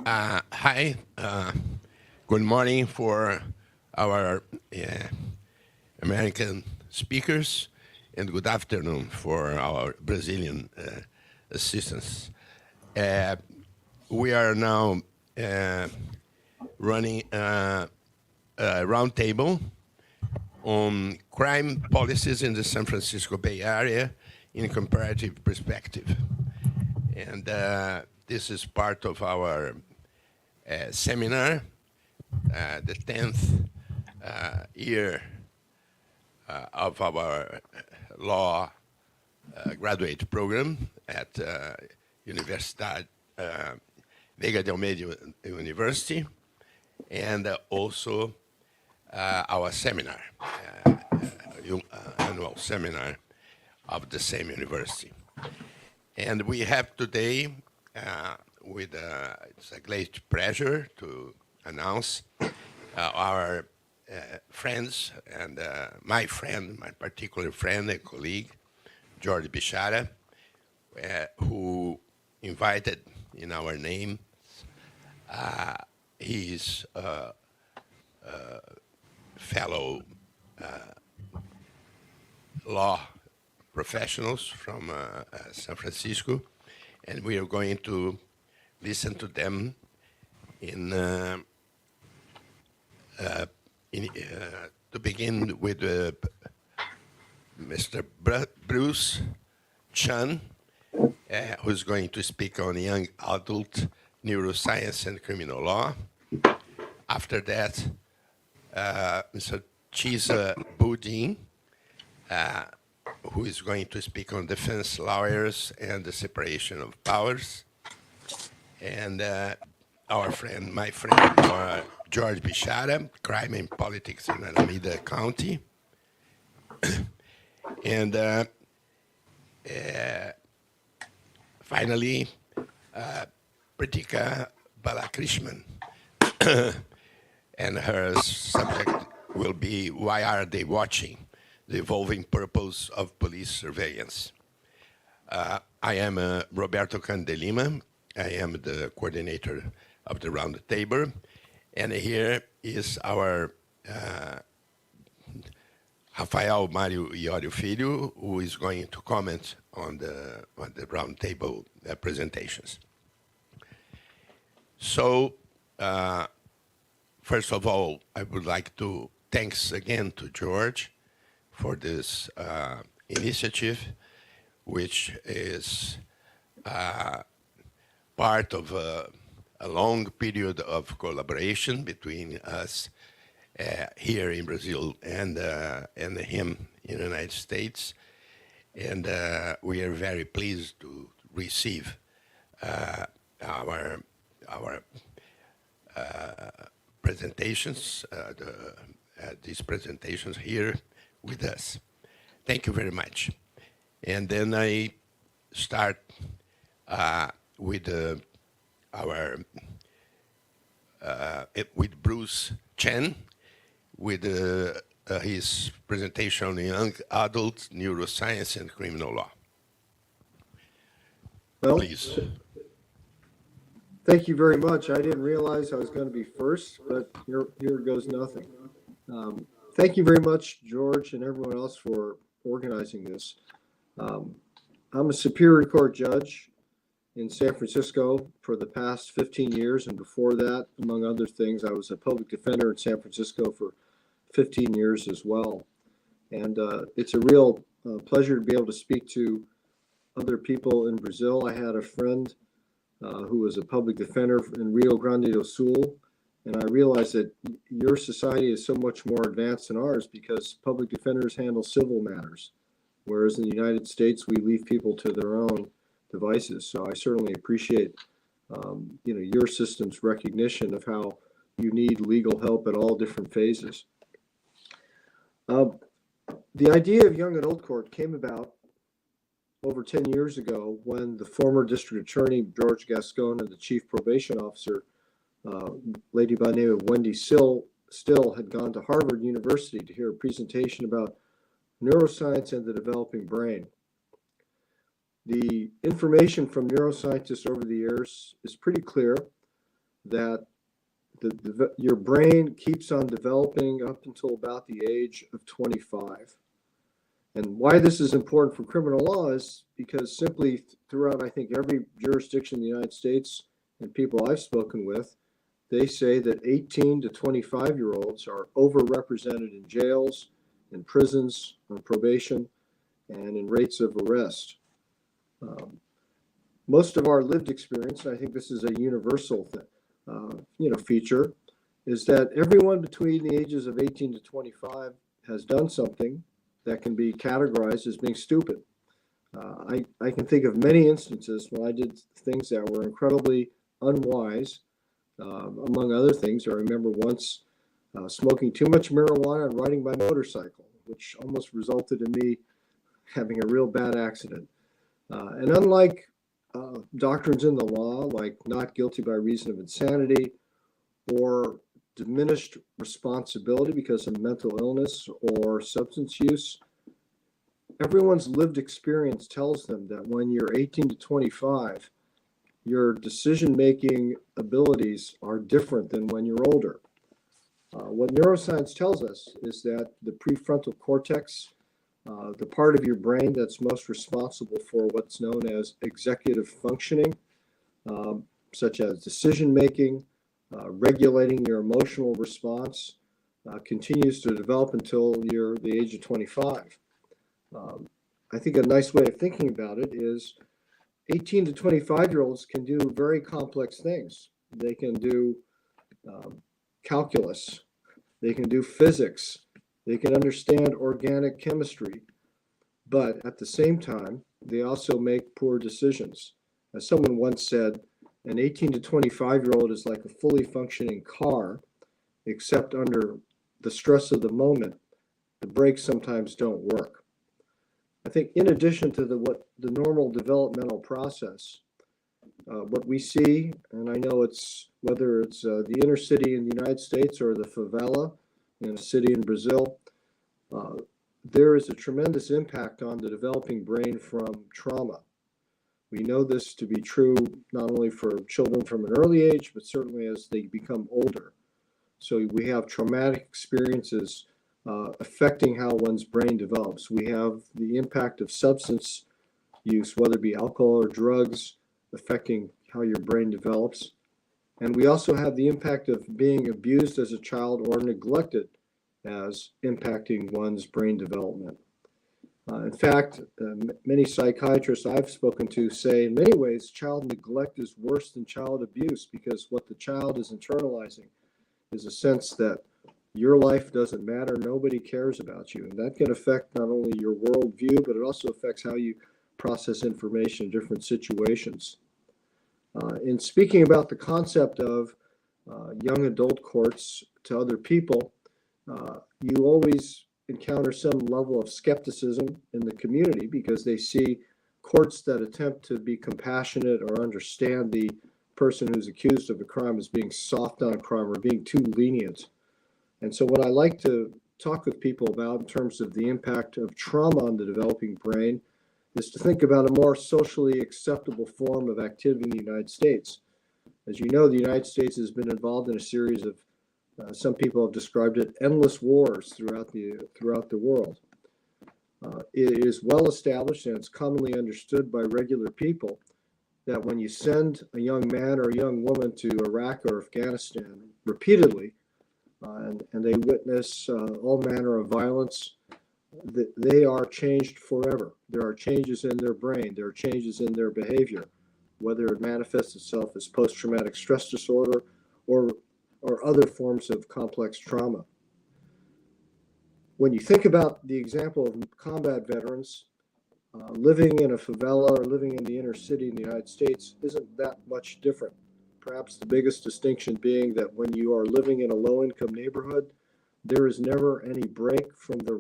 Hi, good morning for our American speakers, and good afternoon for our Brazilian assistants. We are now running a roundtable on crime policies in the San Francisco Bay Area in comparative perspective. And this is part of our seminar, the 10th year of our law graduate program at Universidade VEIGA de Alameda University, and also our seminar, annual seminar of the same university. And we have today, it's a great pleasure to announce our friends and my particular friend and colleague, George Bisharat, who invited in our name. He's a fellow law professionals from San Francisco, and we are going to listen to them to begin with Mr. Bruce Chan, who's going to speak on young adult neuroscience and criminal law. After that, Mr. Chesa Boudin, who is going to speak on defense lawyers and the separation of powers. And my friend, George Bisharat, crime and politics in Alameda County. And finally, Prithika Balakrishnan. And her subject will be, why are they watching? The evolving purpose of police surveillance. I am Roberto Candelima. I am the coordinator of the round table. And here is our Rafael Mário Iorio Filho, who is going to comment on the round table presentations. So, first of all, I would like to thanks again to George for this initiative, which is part of a long period of collaboration between us here in Brazil and him in the United States. And we are very pleased to receive our presentations, these presentations here with us. Thank you very much. And then I start with with Bruce Chen, with his presentation on young adult neuroscience and criminal law. Well, please. Thank you very much. I didn't realize I was going to be first, but here goes nothing. Thank you very much, George, and everyone else for organizing this. I'm a Superior Court judge in San Francisco for the past 15 years, and before that, among other things, I was a public defender in San Francisco for 15 years as well. And it's a real pleasure to be able to speak to other people in Brazil. I had a friend who was a public defender in Rio Grande do Sul, and I realized that your society is so much more advanced than ours because public defenders handle civil matters, whereas in the United States we leave people to their own devices. So I certainly appreciate your system's recognition of how you need legal help at all different phases. The idea of young adult court came about over 10 years ago when the former district attorney, George Gascon, and the chief probation officer, lady by the name of Wendy Still, had gone to Harvard University to hear a presentation about neuroscience and the developing brain. The information from neuroscientists over the years is pretty clear. that your brain keeps on developing up until about the age of 25. And why this is important for criminal law is because simply throughout, I think, every jurisdiction in the United States and people I've spoken with, they say that 18 to 25-year-olds are overrepresented in jails, in prisons, on probation, and in rates of arrest. Most of our lived experience, and I think this is a universal feature, is that everyone between the ages of 18 to 25 has done something that can be categorized as being stupid. I can think of many instances when I did things that were incredibly unwise. Among other things, I remember once smoking too much marijuana and riding my motorcycle, which almost resulted in me having a real bad accident. And unlike doctrines in the law, like not guilty by reason of insanity or diminished responsibility because of mental illness or substance use, everyone's lived experience tells them that when you're 18 to 25, your decision-making abilities are different than when you're older. What neuroscience tells us is that the prefrontal cortex, the part of your brain that's most responsible for what's known as executive functioning, such as decision-making, regulating your emotional response, continues to develop until you're the age of 25. I think a nice way of thinking about it is 18 to 25-year-olds can do very complex things. They can do calculus. They can do physics. They can understand organic chemistry. But at the same time, they also make poor decisions. As someone once said, an 18 to 25-year-old is like a fully functioning car, except under the stress of the moment, the brakes sometimes don't work. I think in addition to the normal developmental process, what we see, and I know it's whether it's the inner city in the United States or the favela in a city in Brazil, there is a tremendous impact on the developing brain from trauma. We know this to be true not only for children from an early age, but certainly as they become older. So we have traumatic experiences affecting how one's brain develops. We have the impact of substance use, whether it be alcohol or drugs, affecting how your brain develops. And we also have the impact of being abused as a child or neglected as impacting one's brain development. In fact, many psychiatrists I've spoken to say in many ways child neglect is worse than child abuse, because what the child is internalizing is a sense that your life doesn't matter, nobody cares about you. And that can affect not only your worldview, but it also affects how you process information in different situations. In speaking about the concept of young adult courts to other people, you always encounter some level of skepticism in the community because they see courts that attempt to be compassionate or understand the person who's accused of a crime as being soft on crime or being too lenient. And so what I like to talk with people about in terms of the impact of trauma on the developing brain is to think about a more socially acceptable form of activity in the United States. As you know, the United States has been involved in a series of, some people have described it, endless wars throughout the world. It is well established and it's commonly understood by regular people that when you send a young man or a young woman to Iraq or Afghanistan repeatedly, and they witness all manner of violence, they are changed forever. There are changes in their brain. There are changes in their behavior, whether it manifests itself as post-traumatic stress disorder or other forms of complex trauma. When you think about the example of combat veterans, living in a favela or living in the inner city in the United States isn't that much different. Perhaps the biggest distinction being that when you are living in a low-income neighborhood, there is never any break from the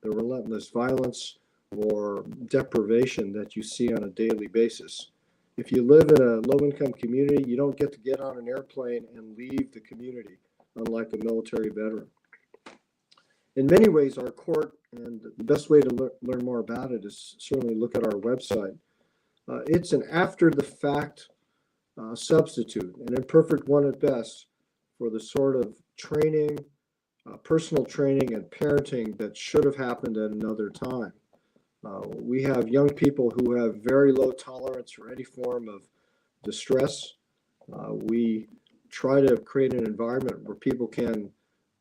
relentless violence or deprivation that you see on a daily basis. If you live in a low-income community, you don't get to get on an airplane and leave the community, unlike a military veteran. In many ways, our court, and the best way to learn more about it is certainly look at our website. It's an after-the-fact substitute, an imperfect one at best, for the sort of training, personal training and parenting that should have happened at another time. We have young people who have very low tolerance for any form of distress. We try to create an environment where people can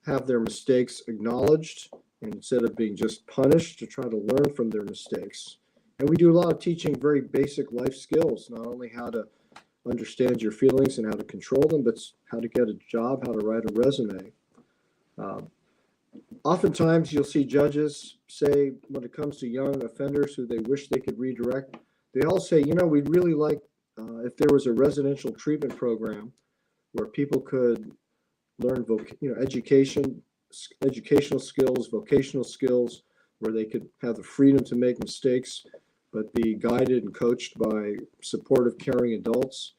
have their mistakes acknowledged instead of being just punished, to try to learn from their mistakes. And we do a lot of teaching very basic life skills, not only how to understand your feelings and how to control them, but how to get a job, how to write a resume. Oftentimes you'll see judges say, when it comes to young offenders who they wish they could redirect, they all say, you know, we'd really like if there was a residential treatment program where people could learn educational skills, vocational skills, where they could have the freedom to make mistakes, but be guided and coached by supportive, caring adults,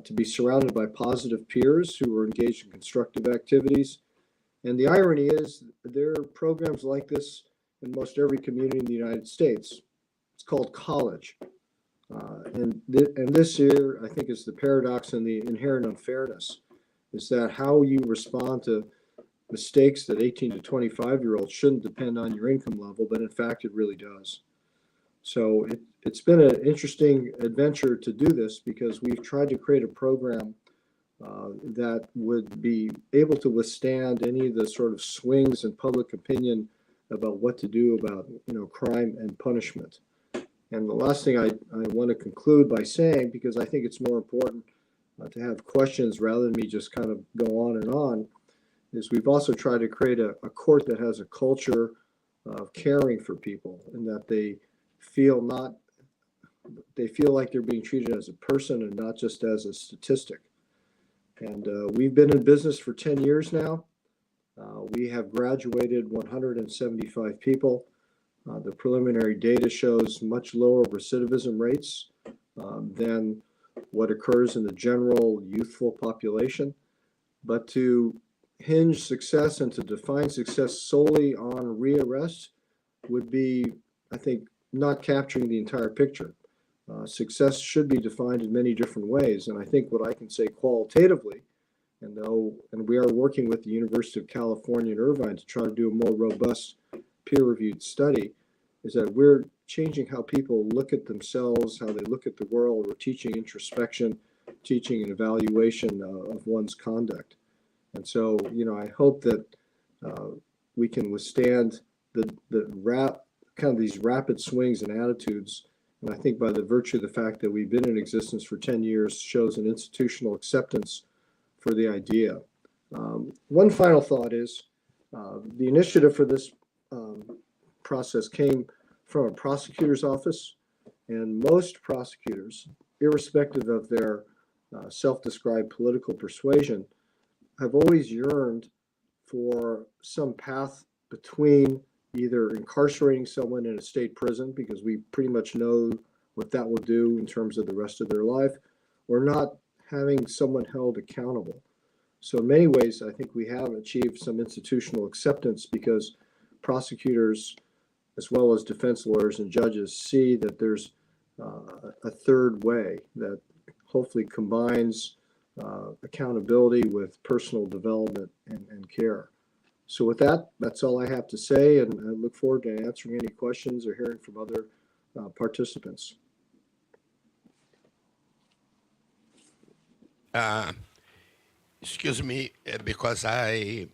to be surrounded by positive peers who are engaged in constructive activities. And the irony is there are programs like this in most every community in the United States. It's called college. And this here, I think, is the paradox and the inherent unfairness, is that how you respond to mistakes that 18 to 25-year-olds shouldn't depend on your income level, but in fact, it really does. So it's been an interesting adventure to do this, because we've tried to create a program that would be able to withstand any of the sort of swings in public opinion about what to do about, crime and punishment. And the last thing I want to conclude by saying, because I think it's more important to have questions rather than me just kind of go on and on, is we've also tried to create a court that has a culture of caring for people, and that they feel like they're being treated as a person and not just as a statistic. And we've been in business for 10 years now. We have graduated 175 people. The preliminary data shows much lower recidivism rates than what occurs in the general youthful population. But to hinge success and to define success solely on rearrest would be, I think, not capturing the entire picture. Success should be defined in many different ways. And I think what I can say qualitatively, and we are working with the University of California in Irvine to try to do a more robust peer-reviewed study, is that we're changing how people look at themselves, how they look at the world. We're teaching introspection, teaching an evaluation of one's conduct. And so, I hope that we can withstand these rapid swings in attitudes. And I think by the virtue of the fact that we've been in existence for 10 years shows an institutional acceptance for the idea. One final thought is the initiative for this process came from a prosecutor's office, and most prosecutors, irrespective of their self-described political persuasion, have always yearned for some path between either incarcerating someone in a state prison, because we pretty much know what that will do in terms of the rest of their life, or not having someone held accountable. So in many ways, I think we have achieved some institutional acceptance, because prosecutors, as well as defense lawyers and judges, see that there's a third way that hopefully combines accountability with personal development and care. So with that, that's all I have to say, and I look forward to answering any questions or hearing from other participants. Excuse me, because I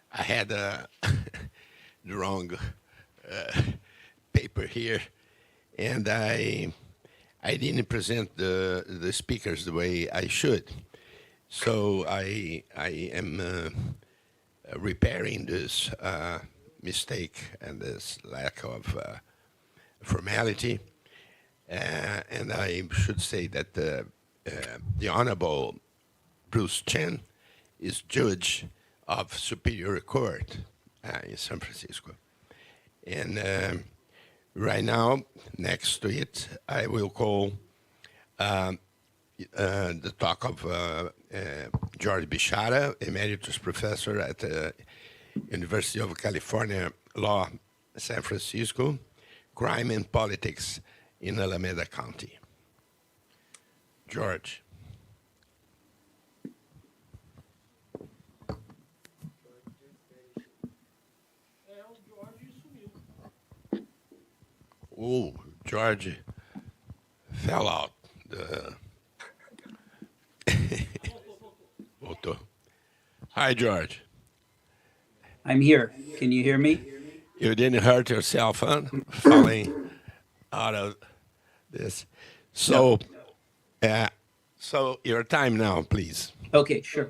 had the wrong paper here, and I didn't present the speakers the way I should. So I am repairing this mistake and this lack of formality. And I should say that the Honorable Bruce Chen is judge of Superior Court in San Francisco. And right now, next to it, I will call the talk of George Bisharat, Emeritus Professor at the University of California Law, San Francisco, Crime and Politics in Alameda County. George. Oh, George fell out. Voltou. Hi, George. I'm here. Can you hear me? You didn't hurt yourself, huh? Falling out of this. So, so your time now, please. Okay, sure.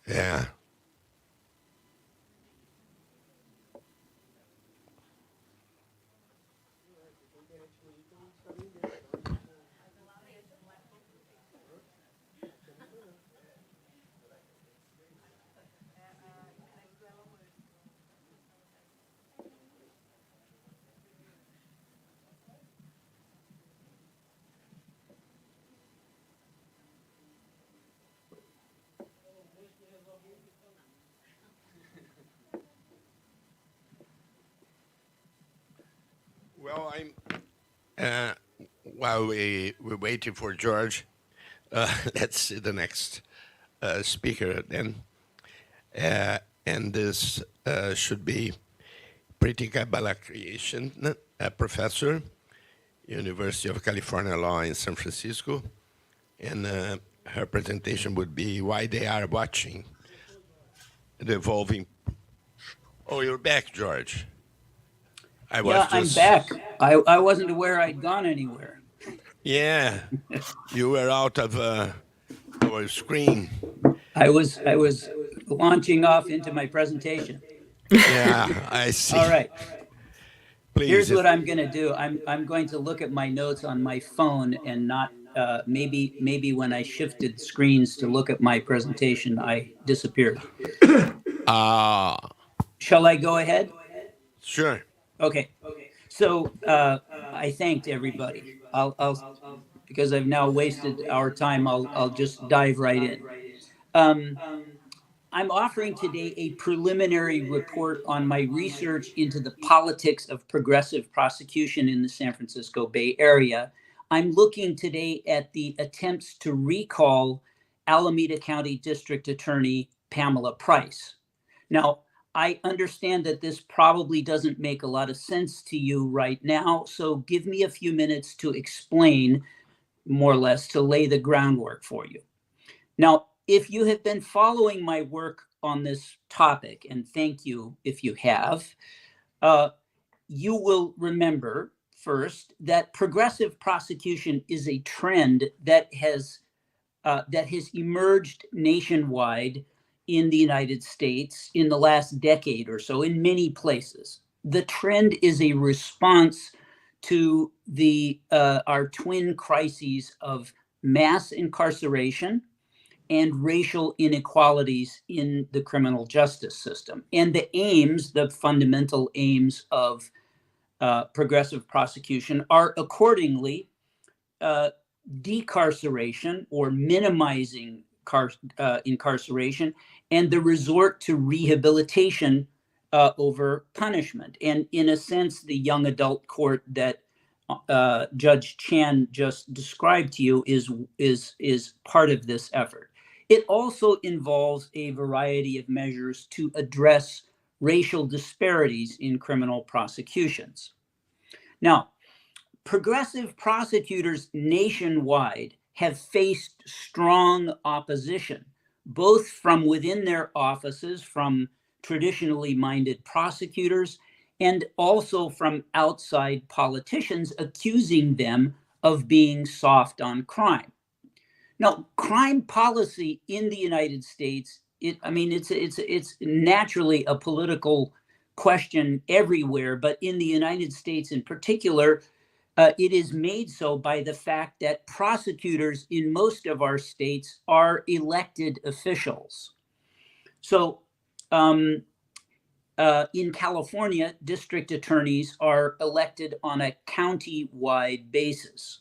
Yeah. Well, while we're waiting for George, let's see the next speaker then. And this should be Prithika Balakrishnan, a professor, University of California Law in San Francisco. And her presentation would be why they are watching the evolving. Oh, you're back, George. I'm back. I wasn't aware I'd gone anywhere. Yeah, you were out of our screen. I was launching off into my presentation. Yeah, I see. All right. Please. Here's what I'm going to do. I'm going to look at my notes on my phone and not maybe when I shifted screens to look at my presentation, I disappeared. Shall I go ahead? Sure. Okay. So I thanked everybody. I'll because I've now wasted our time. I'll just dive right in. I'm offering today a preliminary report on my research into the politics of progressive prosecution in the San Francisco Bay Area. I'm looking today at the attempts to recall Alameda County District Attorney Pamela Price. Now, I understand that this probably doesn't make a lot of sense to you right now, so give me a few minutes to explain, more or less, to lay the groundwork for you. Now, if you have been following my work on this topic, and thank you if you have, you will remember first that progressive prosecution is a trend that has emerged nationwide in the United States in the last decade or so in many places. The trend is a response to our twin crises of mass incarceration and racial inequalities in the criminal justice system. And the fundamental aims of progressive prosecution are accordingly decarceration or minimizing incarceration and the resort to rehabilitation over punishment. And in a sense, the young adult court that Judge Chan just described to you is part of this effort. It also involves a variety of measures to address racial disparities in criminal prosecutions. Now, progressive prosecutors nationwide have faced strong opposition, both from within their offices, from traditionally minded prosecutors, and also from outside politicians accusing them of being soft on crime. Now, crime policy in the United States, it's naturally a political question everywhere, but in the United States in particular, it is made so by the fact that prosecutors in most of our states are elected officials. So in California, district attorneys are elected on a county-wide basis.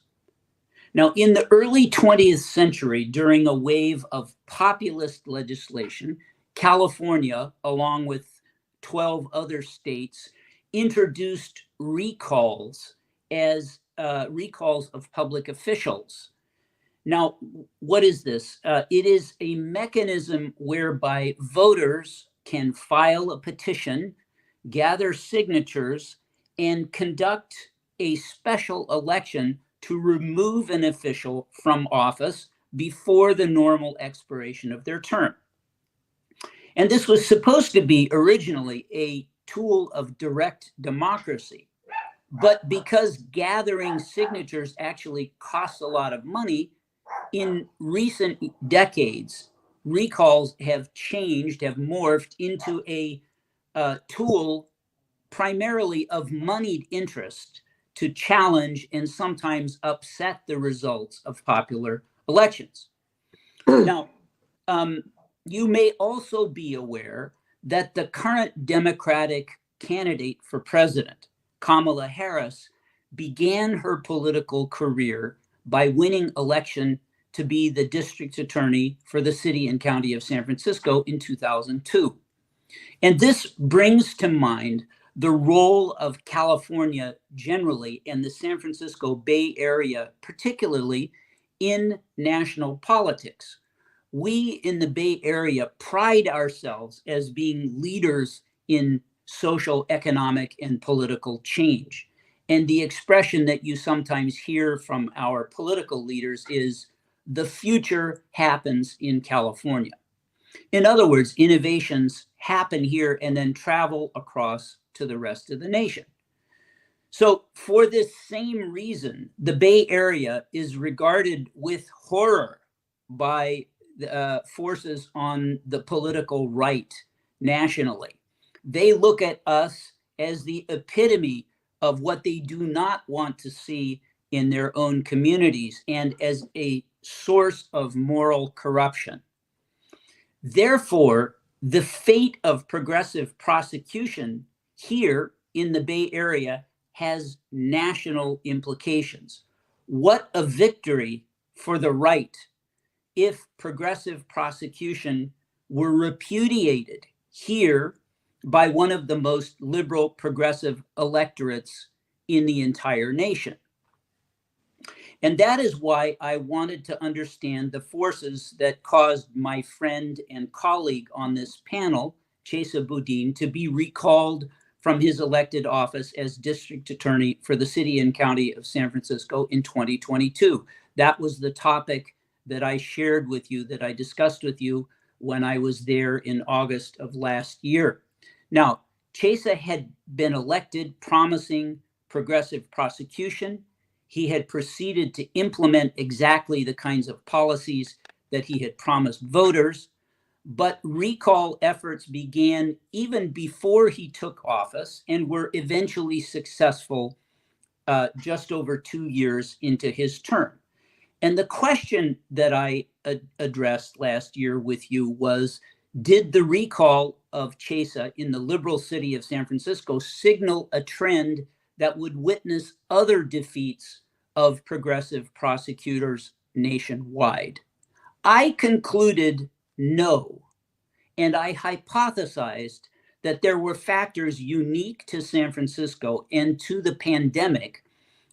Now, in the early 20th century, during a wave of populist legislation, California, along with 12 other states, introduced recalls as recalls of public officials. Now, what is this? It is a mechanism whereby voters can file a petition, gather signatures, and conduct a special election to remove an official from office before the normal expiration of their term. And this was supposed to be originally a tool of direct democracy. But because gathering signatures actually costs a lot of money, in recent decades, recalls have changed, have morphed into a tool primarily of moneyed interest to challenge and sometimes upset the results of popular elections. Now, you may also be aware that the current Democratic candidate for president, Kamala Harris, began her political career by winning election to be the district attorney for the city and county of San Francisco in 2002. And this brings to mind the role of California generally and the San Francisco Bay Area, particularly in national politics. We in the Bay Area pride ourselves as being leaders in social, economic, and political change. And the expression that you sometimes hear from our political leaders is, the future happens in California. In other words, innovations happen here and then travel across to the rest of the nation. So for this same reason, the Bay Area is regarded with horror by forces on the political right nationally. They look at us as the epitome of what they do not want to see in their own communities and as a source of moral corruption. Therefore, the fate of progressive prosecution here in the Bay Area has national implications. What a victory for the right if progressive prosecution were repudiated here by one of the most liberal progressive electorates in the entire nation. And that is why I wanted to understand the forces that caused my friend and colleague on this panel, Chesa Boudin, to be recalled from his elected office as district attorney for the city and county of San Francisco in 2022. That was the topic that I shared with you, that I discussed with you when I was there in August of last year. Now, Chesa had been elected promising progressive prosecution. He had proceeded to implement exactly the kinds of policies that he had promised voters, but recall efforts began even before he took office and were eventually successful just over 2 years into his term. And the question that I addressed last year with you was, did the recall of Chesa in the liberal city of San Francisco signal a trend that would witness other defeats of progressive prosecutors nationwide? I concluded no, and I hypothesized that there were factors unique to San Francisco and to the pandemic,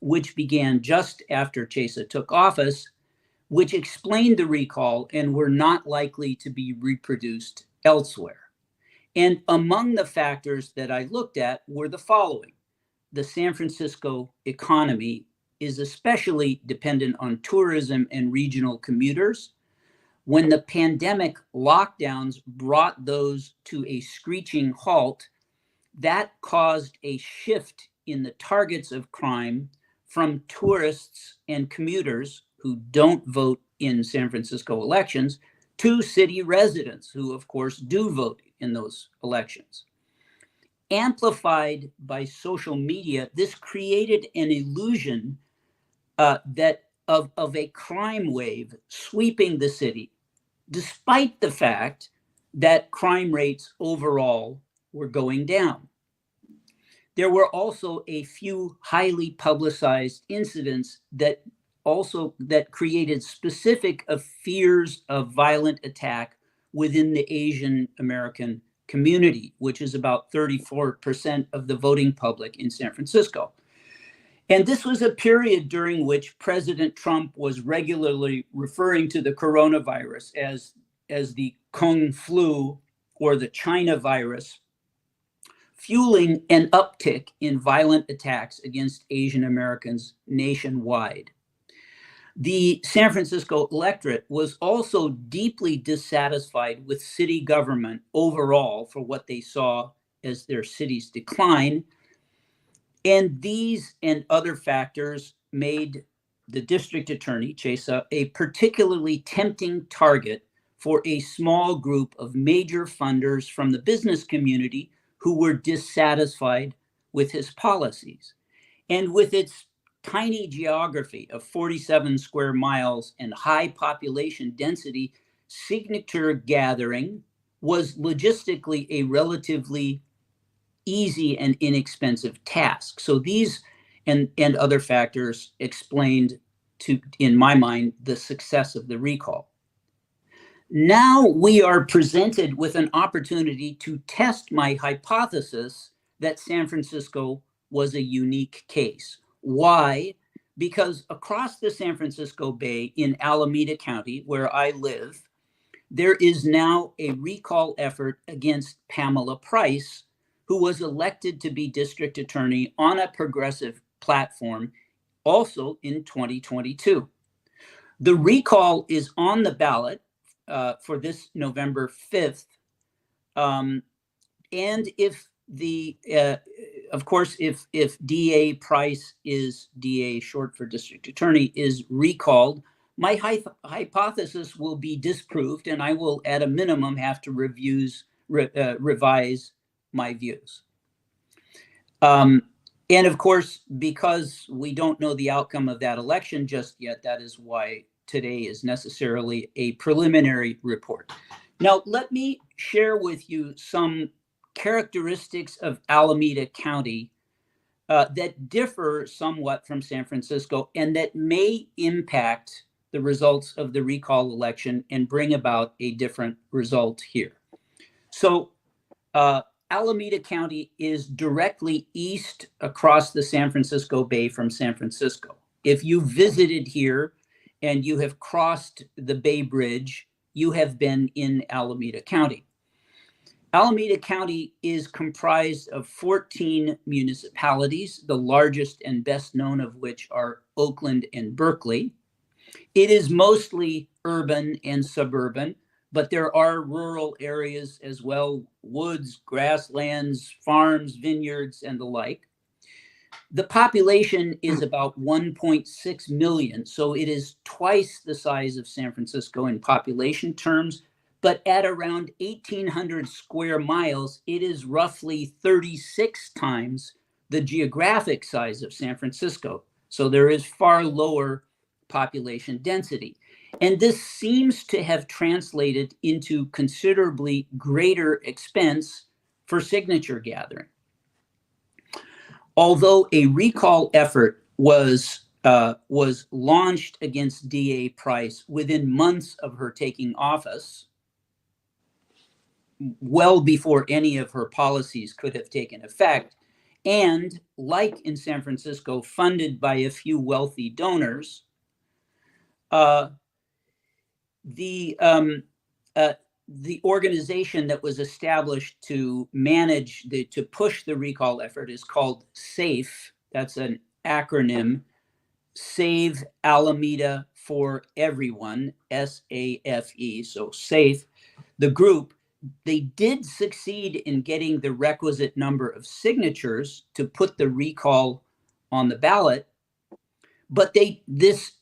which began just after Chesa took office, which explained the recall and were not likely to be reproduced elsewhere. And among the factors that I looked at were the following. The San Francisco economy is especially dependent on tourism and regional commuters. When the pandemic lockdowns brought those to a screeching halt, that caused a shift in the targets of crime from tourists and commuters who don't vote in San Francisco elections to city residents who, of course, do vote in those elections. Amplified by social media, this created an illusion that of a crime wave sweeping the city, despite the fact that crime rates overall were going down. There were also a few highly publicized incidents that also that created specific fears of violent attack within the Asian American community, which is about 34% of the voting public in San Francisco. And this was a period during which President Trump was regularly referring to the coronavirus as the Kung flu or the China virus, fueling an uptick in violent attacks against Asian Americans nationwide. The San Francisco electorate was also deeply dissatisfied with city government overall for what they saw as their city's decline. And these and other factors made the district attorney, Chesa, a particularly tempting target for a small group of major funders from the business community who were dissatisfied with his policies. And with its tiny geography of 47 square miles and high population density, signature gathering was logistically a relatively easy and inexpensive task. So these and other factors explained, in my mind, the success of the recall. Now we are presented with an opportunity to test my hypothesis that San Francisco was a unique case. Why? Because across the San Francisco Bay in Alameda County, where I live, there is now a recall effort against Pamela Price, who was elected to be district attorney on a progressive platform also in 2022. The recall is on the ballot for this November 5th. And if of course, if DA Price is DA short for district attorney is recalled, my hypothesis will be disproved, and I will at a minimum have to revise my views. And of course, because we don't know the outcome of that election just yet, that is why today is necessarily a preliminary report. Now, let me share with you some characteristics of Alameda County that differ somewhat from San Francisco and that may impact the results of the recall election and bring about a different result here. So Alameda County is directly east across the San Francisco Bay from San Francisco. If you visited here and you have crossed the Bay Bridge, you have been in Alameda County. Alameda County is comprised of 14 municipalities, the largest and best known of which are Oakland and Berkeley. It is mostly urban and suburban, but there are rural areas as well, woods, grasslands, farms, vineyards, and the like. The population is about 1.6 million, so it is twice the size of San Francisco in population terms, but at around 1,800 square miles, it is roughly 36 times the geographic size of San Francisco. So there is far lower population density. And this seems to have translated into considerably greater expense for signature gathering. Although a recall effort was launched against DA Price within months of her taking office, well before any of her policies could have taken effect, and like in San Francisco, funded by a few wealthy donors, the organization that was established to manage to push the recall effort is called SAFE. That's an acronym, Save Alameda for Everyone, SAFE. So SAFE, the group, they did succeed in getting the requisite number of signatures to put the recall on the ballot, but this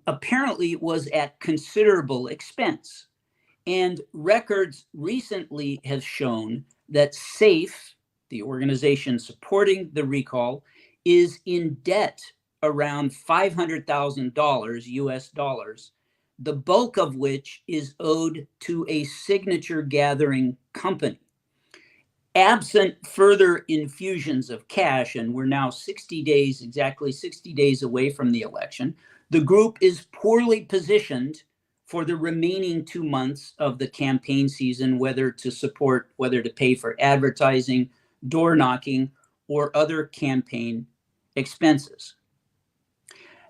apparently was at considerable expense. And records recently have shown that SAFE, the organization supporting the recall, is in debt around $500,000 US dollars, the bulk of which is owed to a signature gathering company. Absent further infusions of cash, and we're now exactly 60 days away from the election, The group is poorly positioned for the remaining 2 months of the campaign season, whether to pay for advertising, door knocking, or other campaign expenses.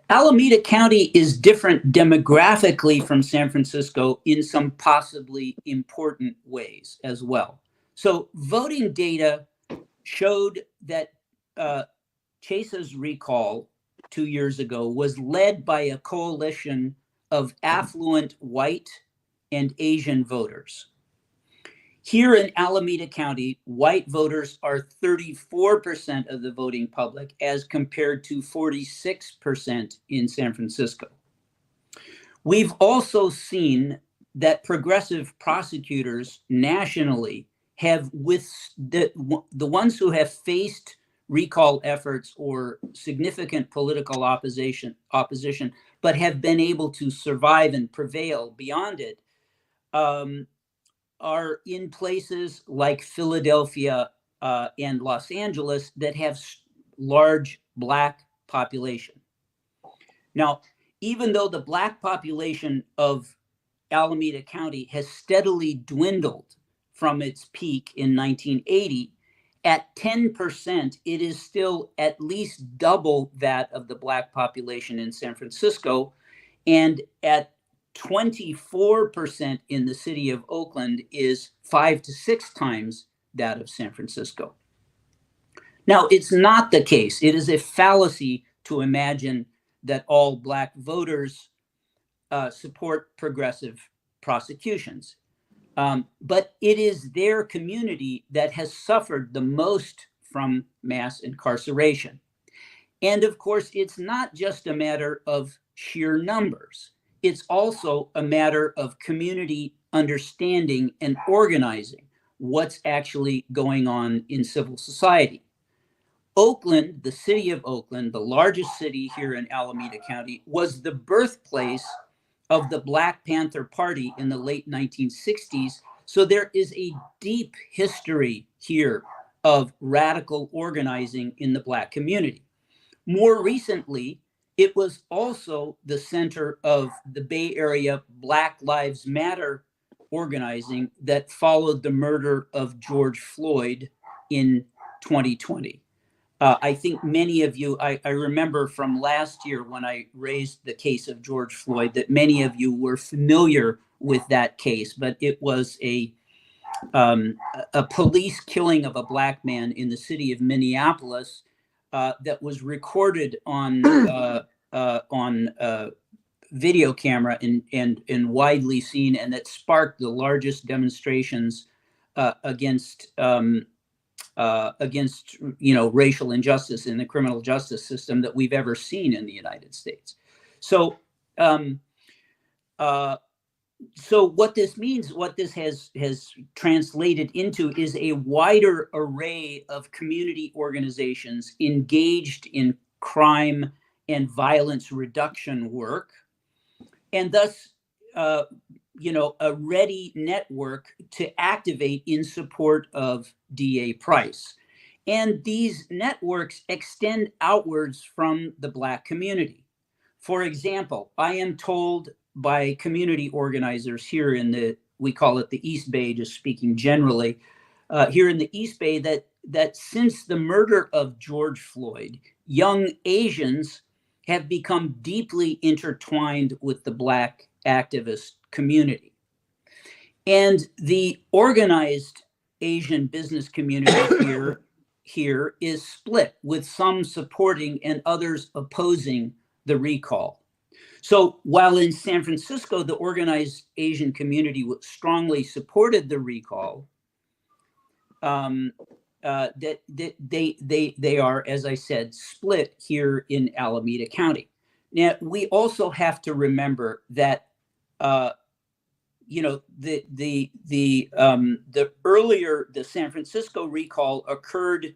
Alameda County is different demographically from San Francisco in some possibly important ways as well. So voting data showed that Chesa's recall 2 years ago was led by a coalition of affluent white and Asian voters. Here in Alameda County, white voters are 34% of the voting public as compared to 46% in San Francisco. We've also seen that progressive prosecutors nationally have, with the ones who have faced recall efforts or significant political opposition, but have been able to survive and prevail beyond it, are in places like Philadelphia and Los Angeles that have large Black population. Now, even though the Black population of Alameda County has steadily dwindled from its peak in 1980, at 10%, it is still at least double that of the Black population in San Francisco, and at 24% in the city of Oakland is 5 to 6 times that of San Francisco. Now, it's not the case. It is a fallacy to imagine that all Black voters support progressive prosecutions. But it is their community that has suffered the most from mass incarceration. And of course, it's not just a matter of sheer numbers. It's also a matter of community understanding and organizing what's actually going on in civil society. Oakland, the city of Oakland, the largest city here in Alameda County, was the birthplace of the Black Panther Party in the late 1960s. So there is a deep history here of radical organizing in the Black community. More recently, it was also the center of the Bay Area Black Lives Matter organizing that followed the murder of George Floyd in 2020. I think many of you, I remember from last year when I raised the case of George Floyd, that many of you were familiar with that case, but it was a police killing of a Black man in the city of Minneapolis that was recorded on video camera and widely seen, and that sparked the largest demonstrations against racial injustice in the criminal justice system that we've ever seen in the United States. So what this means, what this has translated into, is a wider array of community organizations engaged in crime and violence reduction work, and thus, a ready network to activate in support of DA Price. And these networks extend outwards from the Black community. For example, I am told by community organizers here in we call it the East Bay, just speaking generally, here in the East Bay, that since the murder of George Floyd, young Asians have become deeply intertwined with the Black activist community. And the organized Asian business community here is split, with some supporting and others opposing the recall. So while in San Francisco, the organized Asian community strongly supported the recall, that they are, as I said, split here in Alameda County. Now, we also have to remember that the San Francisco recall occurred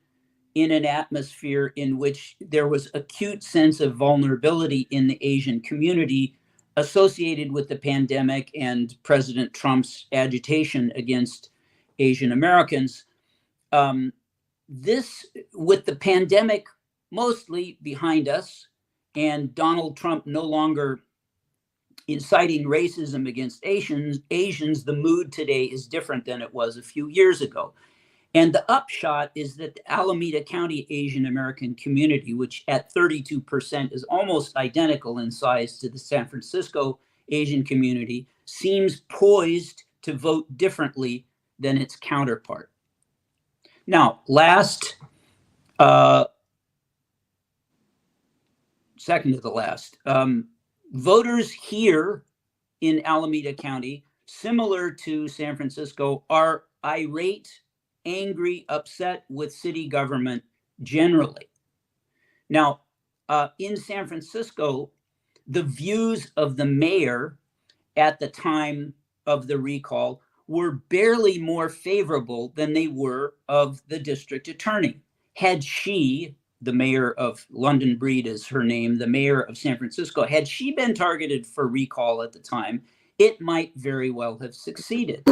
in an atmosphere in which there was acute sense of vulnerability in the Asian community associated with the pandemic and President Trump's agitation against Asian Americans. This, with the pandemic mostly behind us and Donald Trump no longer inciting racism against Asians, the mood today is different than it was a few years ago. And the upshot is that the Alameda County Asian American community, which at 32% is almost identical in size to the San Francisco Asian community, seems poised to vote differently than its counterpart. Now, second to the last, voters here in Alameda County, similar to San Francisco, are irate, angry, upset with city government generally. Now, in San Francisco, the views of the mayor at the time of the recall were barely more favorable than they were of the district attorney. Had she, the mayor of London Breed is her name, the mayor of San Francisco, had she been targeted for recall at the time, it might very well have succeeded.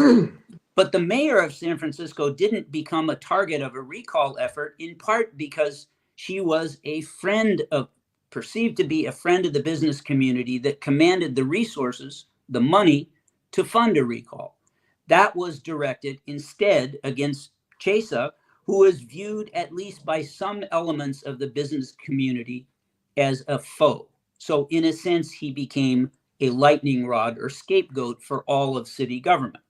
But the mayor of San Francisco didn't become a target of a recall effort, in part because she was a friend of, perceived to be a friend of the business community that commanded the resources, the money, to fund a recall. That was directed instead against Chesa, who was viewed, at least by some elements of the business community, as a foe. So in a sense, he became a lightning rod or scapegoat for all of city government.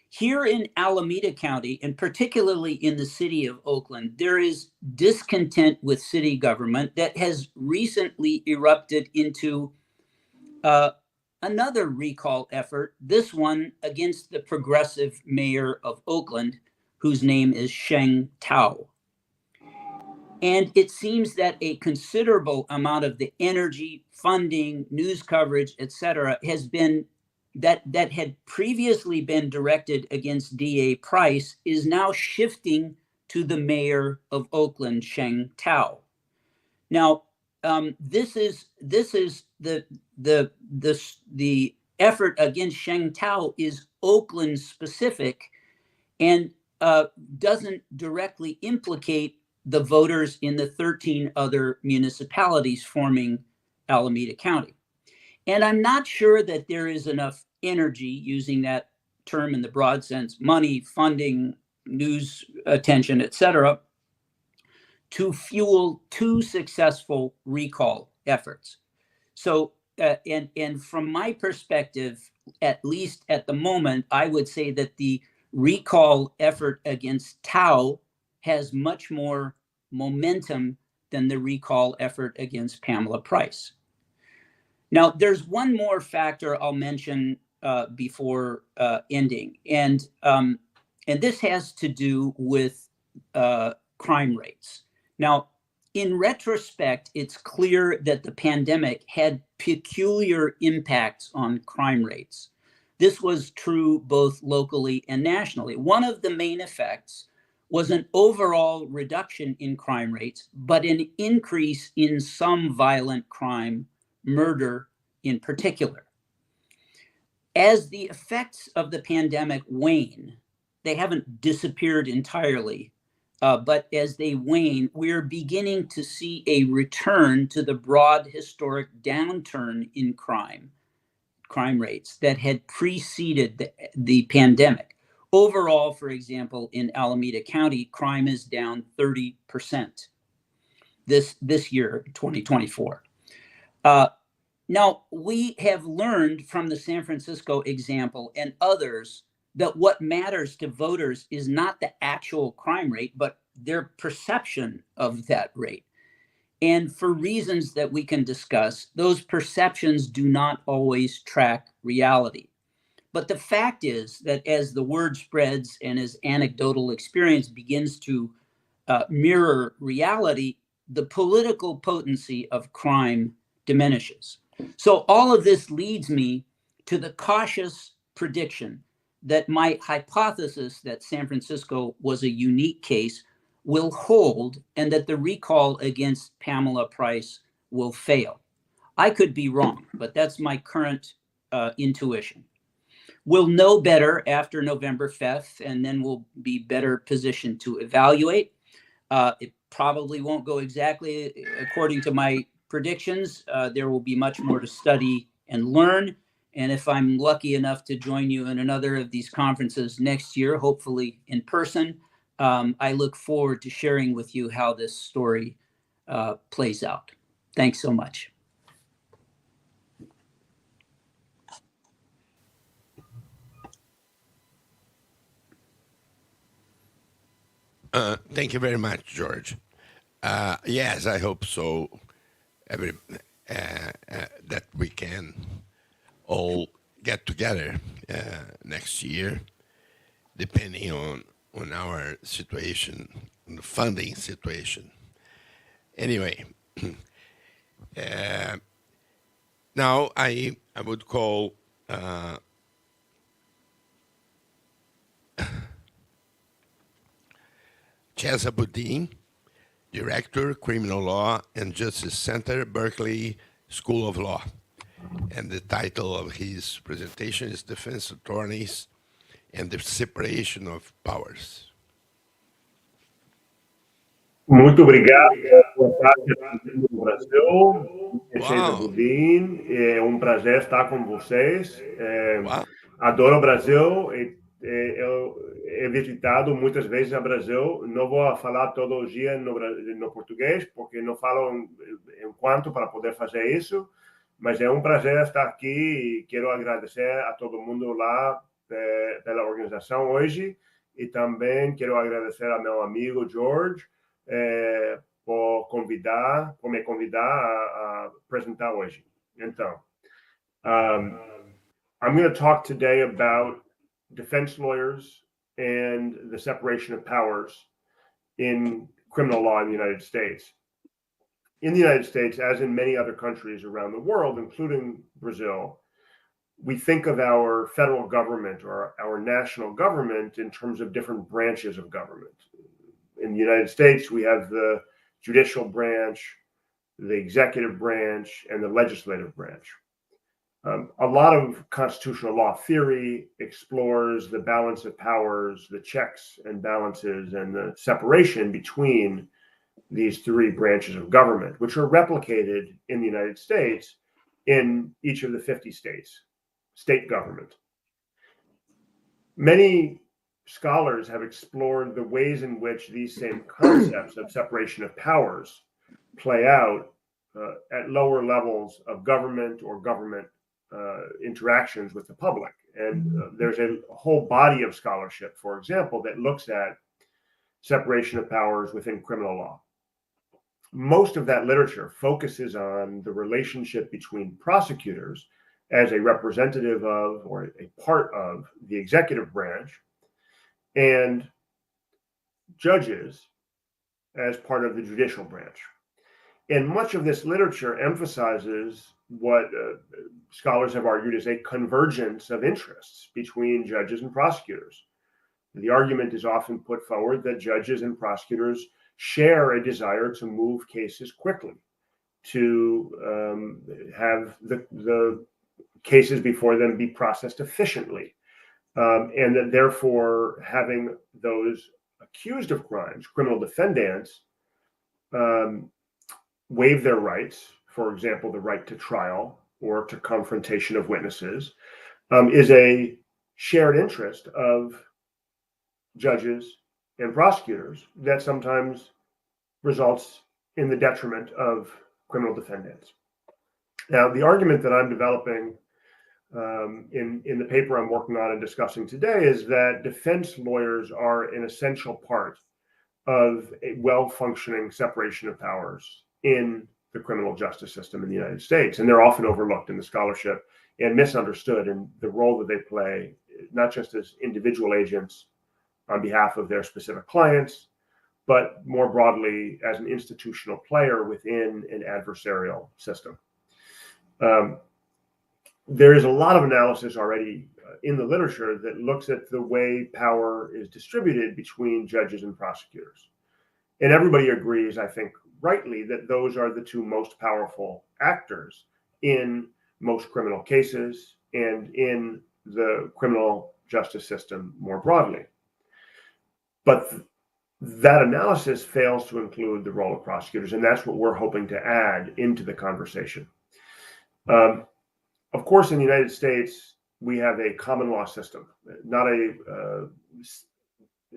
Here in Alameda County, and particularly in the city of Oakland, there is discontent with city government that has recently erupted into another recall effort, this one against the progressive mayor of Oakland, whose name is Sheng Tao. And it seems that a considerable amount of the energy, funding, news coverage, etc., has been that had previously been directed against DA Price is now shifting to the mayor of Oakland, Sheng Tao. Now, this is the effort against Sheng Tao is Oakland specific and doesn't directly implicate the voters in the 13 other municipalities forming Alameda County. And I'm not sure that there is enough energy, using that term in the broad sense, money, funding, news attention, etc., to fuel two successful recall efforts. So, and from my perspective, at least at the moment, I would say that the recall effort against Tao has much more momentum than the recall effort against Pamela Price. Now, there's one more factor I'll mention before ending, and this has to do with crime rates. Now, in retrospect, it's clear that the pandemic had peculiar impacts on crime rates. This was true both locally and nationally. One of the main effects was an overall reduction in crime rates, but an increase in some violent crime, murder in particular. As the effects of the pandemic wane, they haven't disappeared entirely, but as they wane, we're beginning to see a return to the broad historic downturn in crime rates that had preceded the pandemic. Overall, for example, in Alameda County, crime is down 30% this year, 2024. Now, we have learned from the San Francisco example and others that what matters to voters is not the actual crime rate, but their perception of that rate. And for reasons that we can discuss, those perceptions do not always track reality. But the fact is that as the word spreads and as anecdotal experience begins to mirror reality, the political potency of crime diminishes. So all of this leads me to the cautious prediction that my hypothesis that San Francisco was a unique case will hold and that the recall against Pamela Price will fail. I could be wrong, but that's my current intuition. We'll know better after November 5th, and then we'll be better positioned to evaluate. It probably won't go exactly according to my predictions. There will be much more to study and learn. And if I'm lucky enough to join you in another of these conferences next year, hopefully in person, I look forward to sharing with you how this story plays out. Thanks so much. Thank you very much, George. Yes, I hope so. That we can all get together next year, depending on our situation, on the funding situation. Anyway, now I would call Chesa Boudin, Director, Criminal Law and Justice Center, Berkeley School of Law. And the title of his presentation is Defense Attorneys and the Separation of Powers. Muito obrigado. Boa tarde do Brasil. Chesa Boudin. É prazer estar com vocês. Adoro o Brasil. Eu he visitado muitas vezes o Brasil. Não vou falar todo dia no português, porque não falo enquanto para poder fazer isso. Mas é prazer estar aqui e quero agradecer a todo mundo lá pela organização hoje. E também quero agradecer ao meu amigo George por me convidar a apresentar hoje. Então, I'm going to talk today about defense lawyers and the separation of powers in criminal law in the United States. In the United States, as in many other countries around the world, including Brazil, we think of our federal government or our national government in terms of different branches of government. In the United States, we have the judicial branch, the executive branch, and the legislative branch. A lot of constitutional law theory explores the balance of powers, the checks and balances, and the separation between these three branches of government, which are replicated in the United States in each of the 50 states, state government. Many scholars have explored the ways in which these same concepts of separation of powers play out at lower levels of government or government interactions with the public. And there's a whole body of scholarship, for example, that looks at separation of powers within criminal law. Most of that literature focuses on the relationship between prosecutors as a representative of or a part of the executive branch and judges as part of the judicial branch. And much of this literature emphasizes what scholars have argued is a convergence of interests between judges and prosecutors. The argument is often put forward that judges and prosecutors share a desire to move cases quickly, to have the cases before them be processed efficiently, and that therefore having those accused of crimes, criminal defendants, waive their rights, for example, the right to trial or to confrontation of witnesses, is a shared interest of judges and prosecutors that sometimes results in the detriment of criminal defendants. Now, the argument that I'm developing in the paper I'm working on and discussing today is that defense lawyers are an essential part of a well-functioning separation of powers in the criminal justice system in the United States. And they're often overlooked in the scholarship and misunderstood in the role that they play, not just as individual agents on behalf of their specific clients, but more broadly as an institutional player within an adversarial system. There is a lot of analysis already in the literature that looks at the way power is distributed between judges and prosecutors. And everybody agrees, I think, rightly, that those are the two most powerful actors in most criminal cases and in the criminal justice system more broadly. But That analysis fails to include the role of prosecutors, and that's what we're hoping to add into the conversation. Of course, in the United States, we have a common law system, not a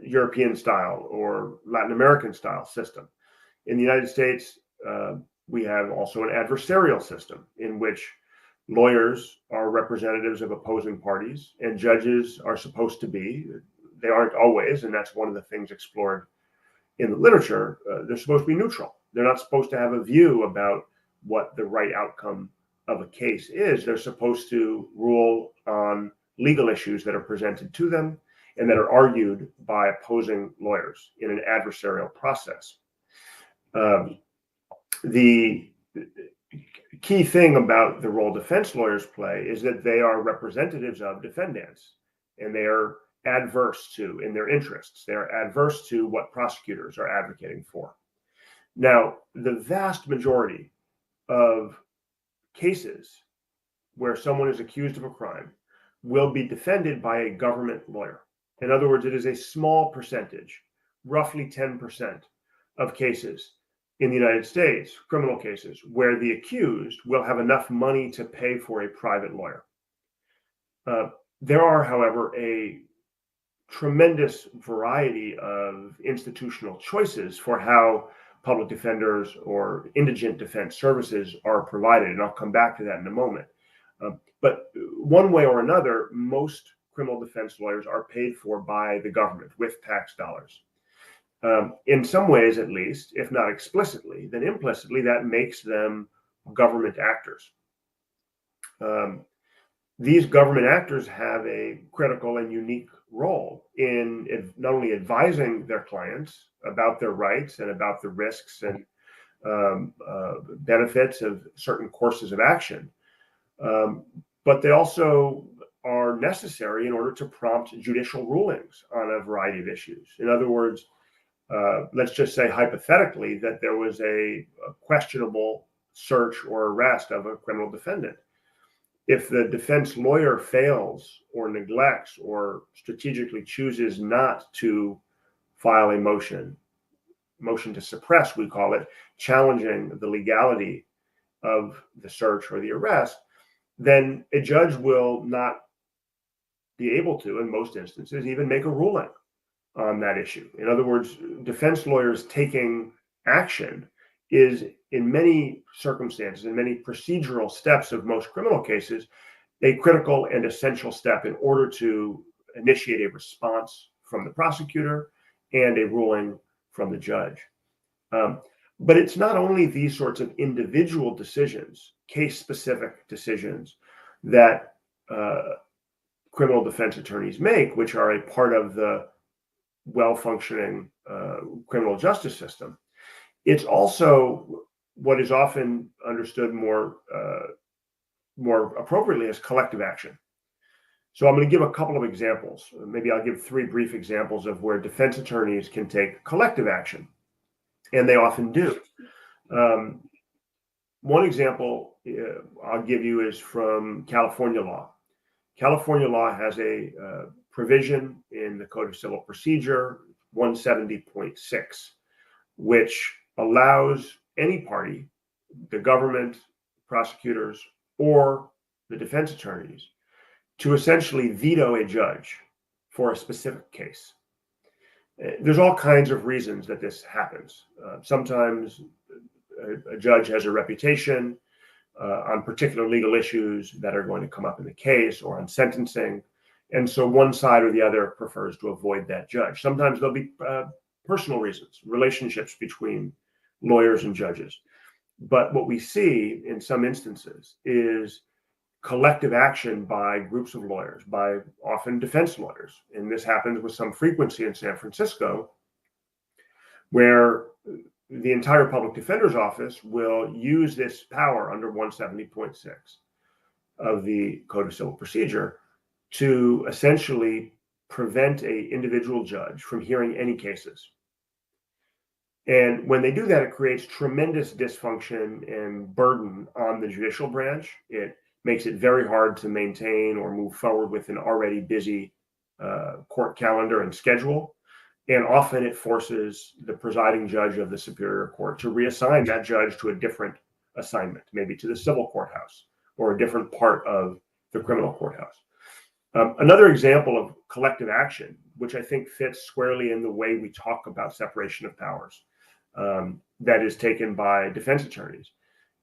European style or Latin American style system. In the United States, we have also an adversarial system in which lawyers are representatives of opposing parties and judges are supposed to be. They aren't always, and that's one of the things explored in the literature. They're supposed to be neutral. They're not supposed to have a view about what the right outcome of a case is. They're supposed to rule on legal issues that are presented to them and that are argued by opposing lawyers in an adversarial process. The key thing about the role defense lawyers play is that they are representatives of defendants, and they are adverse to, in their interests, they're adverse to what prosecutors are advocating for. Now, the vast majority of cases where someone is accused of a crime will be defended by a government lawyer. In other words, it is a small percentage, roughly 10% of cases in the United States, criminal cases, where the accused will have enough money to pay for a private lawyer. There are, however, a tremendous variety of institutional choices for how public defenders or indigent defense services are provided, and I'll come back to that in a moment. But one way or another, most criminal defense lawyers are paid for by the government with tax dollars. In some ways, at least, if not explicitly, then implicitly, that makes them government actors. These government actors have a critical and unique role in not only advising their clients about their rights and about the risks and benefits of certain courses of action, but they also are necessary in order to prompt judicial rulings on a variety of issues. In other words, let's just say hypothetically that there was a questionable search or arrest of a criminal defendant. If the defense lawyer fails or neglects or strategically chooses not to file a motion to suppress, we call it, challenging the legality of the search or the arrest, then a judge will not be able to, in most instances, even make a ruling on that issue. In other words, defense lawyers taking action is, in many circumstances, in many procedural steps of most criminal cases, a critical and essential step in order to initiate a response from the prosecutor and a ruling from the judge. But it's not only these sorts of individual decisions, case-specific decisions, that criminal defense attorneys make, which are a part of the well-functioning criminal justice system. It's also what is often understood more appropriately as collective action. So I'm going to give a couple of examples. Maybe I'll give three brief examples of where defense attorneys can take collective action, and they often do. One example I'll give you is from California law. California law has a provision in the Code of Civil Procedure 170.6, which allows any party, the government, prosecutors, or the defense attorneys, to essentially veto a judge for a specific case. There's all kinds of reasons that this happens. Sometimes a judge has a reputation on particular legal issues that are going to come up in the case or on sentencing. And so one side or the other prefers to avoid that judge. Sometimes there'll be personal reasons, relationships between lawyers and judges. But what we see in some instances is collective action by groups of lawyers, by often defense lawyers. And this happens with some frequency in San Francisco, where the entire public defender's office will use this power under 170.6 of the Code of Civil Procedure to essentially prevent an individual judge from hearing any cases. And when they do that, it creates tremendous dysfunction and burden on the judicial branch. It makes it very hard to maintain or move forward with an already busy court calendar and schedule. And often it forces the presiding judge of the superior court to reassign that judge to a different assignment, maybe to the civil courthouse or a different part of the criminal courthouse. Another example of collective action, which I think fits squarely in the way we talk about separation of powers, that is taken by defense attorneys,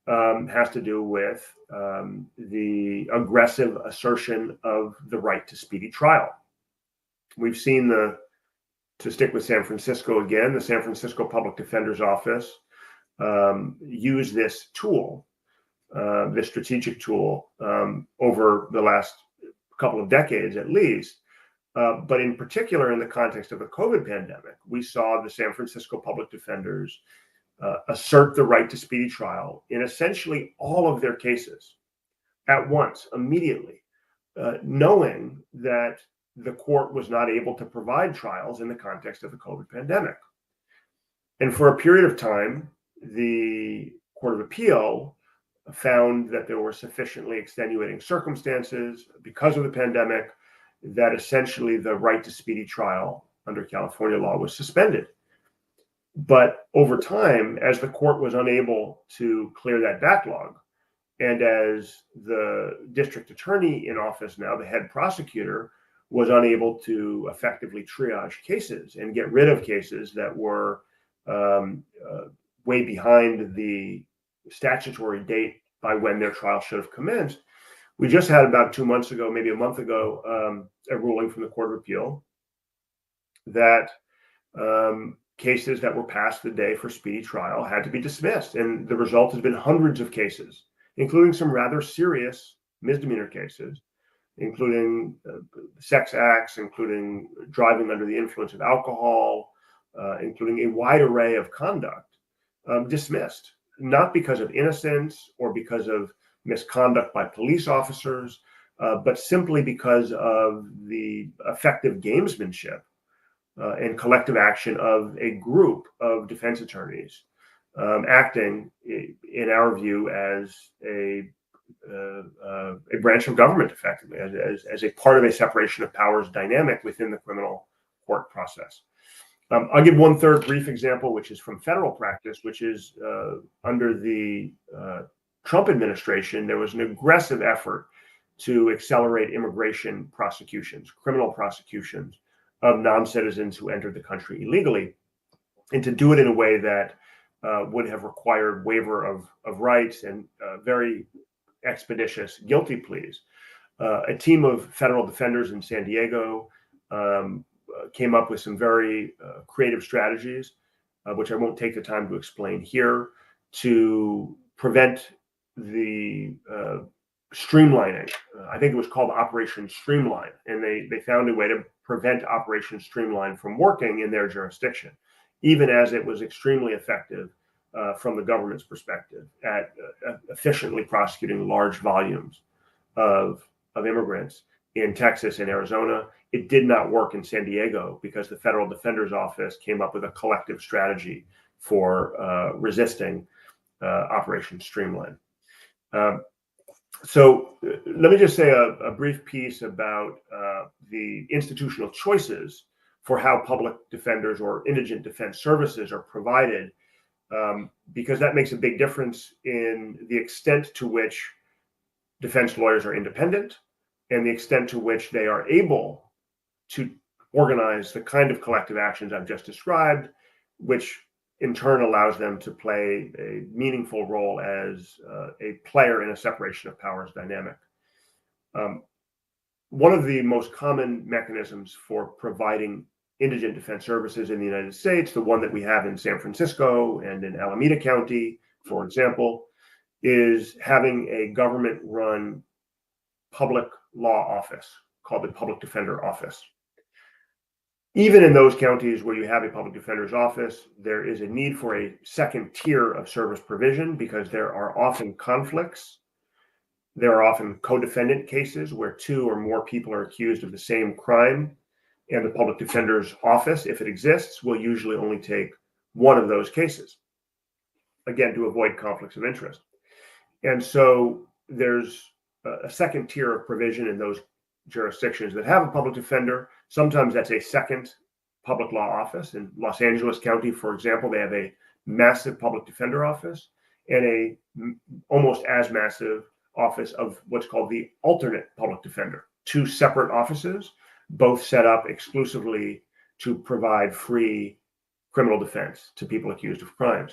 has to do with the aggressive assertion of the right to speedy trial. We've seen to stick with San Francisco again, the San Francisco Public Defender's Office use this tool, this strategic tool, over the last couple of decades at least. But in particular, in the context of the COVID pandemic, we saw the San Francisco Public Defenders assert the right to speedy trial in essentially all of their cases at once, immediately, knowing that the court was not able to provide trials in the context of the COVID pandemic. And for a period of time, the Court of Appeal found that there were sufficiently extenuating circumstances because of the pandemic that essentially the right to speedy trial under California law was suspended. But over time, as the court was unable to clear that backlog, and as the district attorney in office now, the head prosecutor, was unable to effectively triage cases and get rid of cases that were way behind the statutory date by when their trial should have commenced, we just had about 2 months ago, maybe a month ago, a ruling from the Court of Appeal that cases that were past the day for speedy trial had to be dismissed. And the result has been hundreds of cases, including some rather serious misdemeanor cases, including sex acts, including driving under the influence of alcohol, including a wide array of conduct, dismissed, not because of innocence or because of misconduct by police officers, but simply because of the effective gamesmanship and collective action of a group of defense attorneys acting, in our view, as a branch of government, effectively, as a part of a separation of powers dynamic within the criminal court process. I'll give one third brief example, which is from federal practice, which is under the Trump administration, there was an aggressive effort to accelerate immigration prosecutions, criminal prosecutions of non-citizens who entered the country illegally, and to do it in a way that would have required waiver of rights and very expeditious guilty pleas. A team of federal defenders in San Diego came up with some very creative strategies, which I won't take the time to explain here, to prevent the streamlining. I think it was called Operation Streamline, and they found a way to prevent Operation Streamline from working in their jurisdiction, even as it was extremely effective from the government's perspective at efficiently prosecuting large volumes of immigrants in Texas and Arizona. It did not work in San Diego because the Federal Defender's Office came up with a collective strategy for resisting Operation Streamline. So let me just say a brief piece about the institutional choices for how public defenders or indigent defense services are provided, because that makes a big difference in the extent to which defense lawyers are independent and the extent to which they are able to organize the kind of collective actions I've just described, which in turn allows them to play a meaningful role as a player in a separation of powers dynamic. One of the most common mechanisms for providing indigent defense services in the United States, the one that we have in San Francisco and in Alameda County, for example, is having a government-run public law office called the Public Defender Office. Even in those counties where you have a public defender's office, there is a need for a second tier of service provision because there are often conflicts. There are often co-defendant cases where two or more people are accused of the same crime, and the public defender's office, if it exists, will usually only take one of those cases, again, to avoid conflicts of interest. And so there's a second tier of provision in those jurisdictions that have a public defender. Sometimes that's a second public law office. In Los Angeles County, for example, they have a massive public defender office and a almost as massive office of what's called the alternate public defender. Two separate offices, both set up exclusively to provide free criminal defense to people accused of crimes.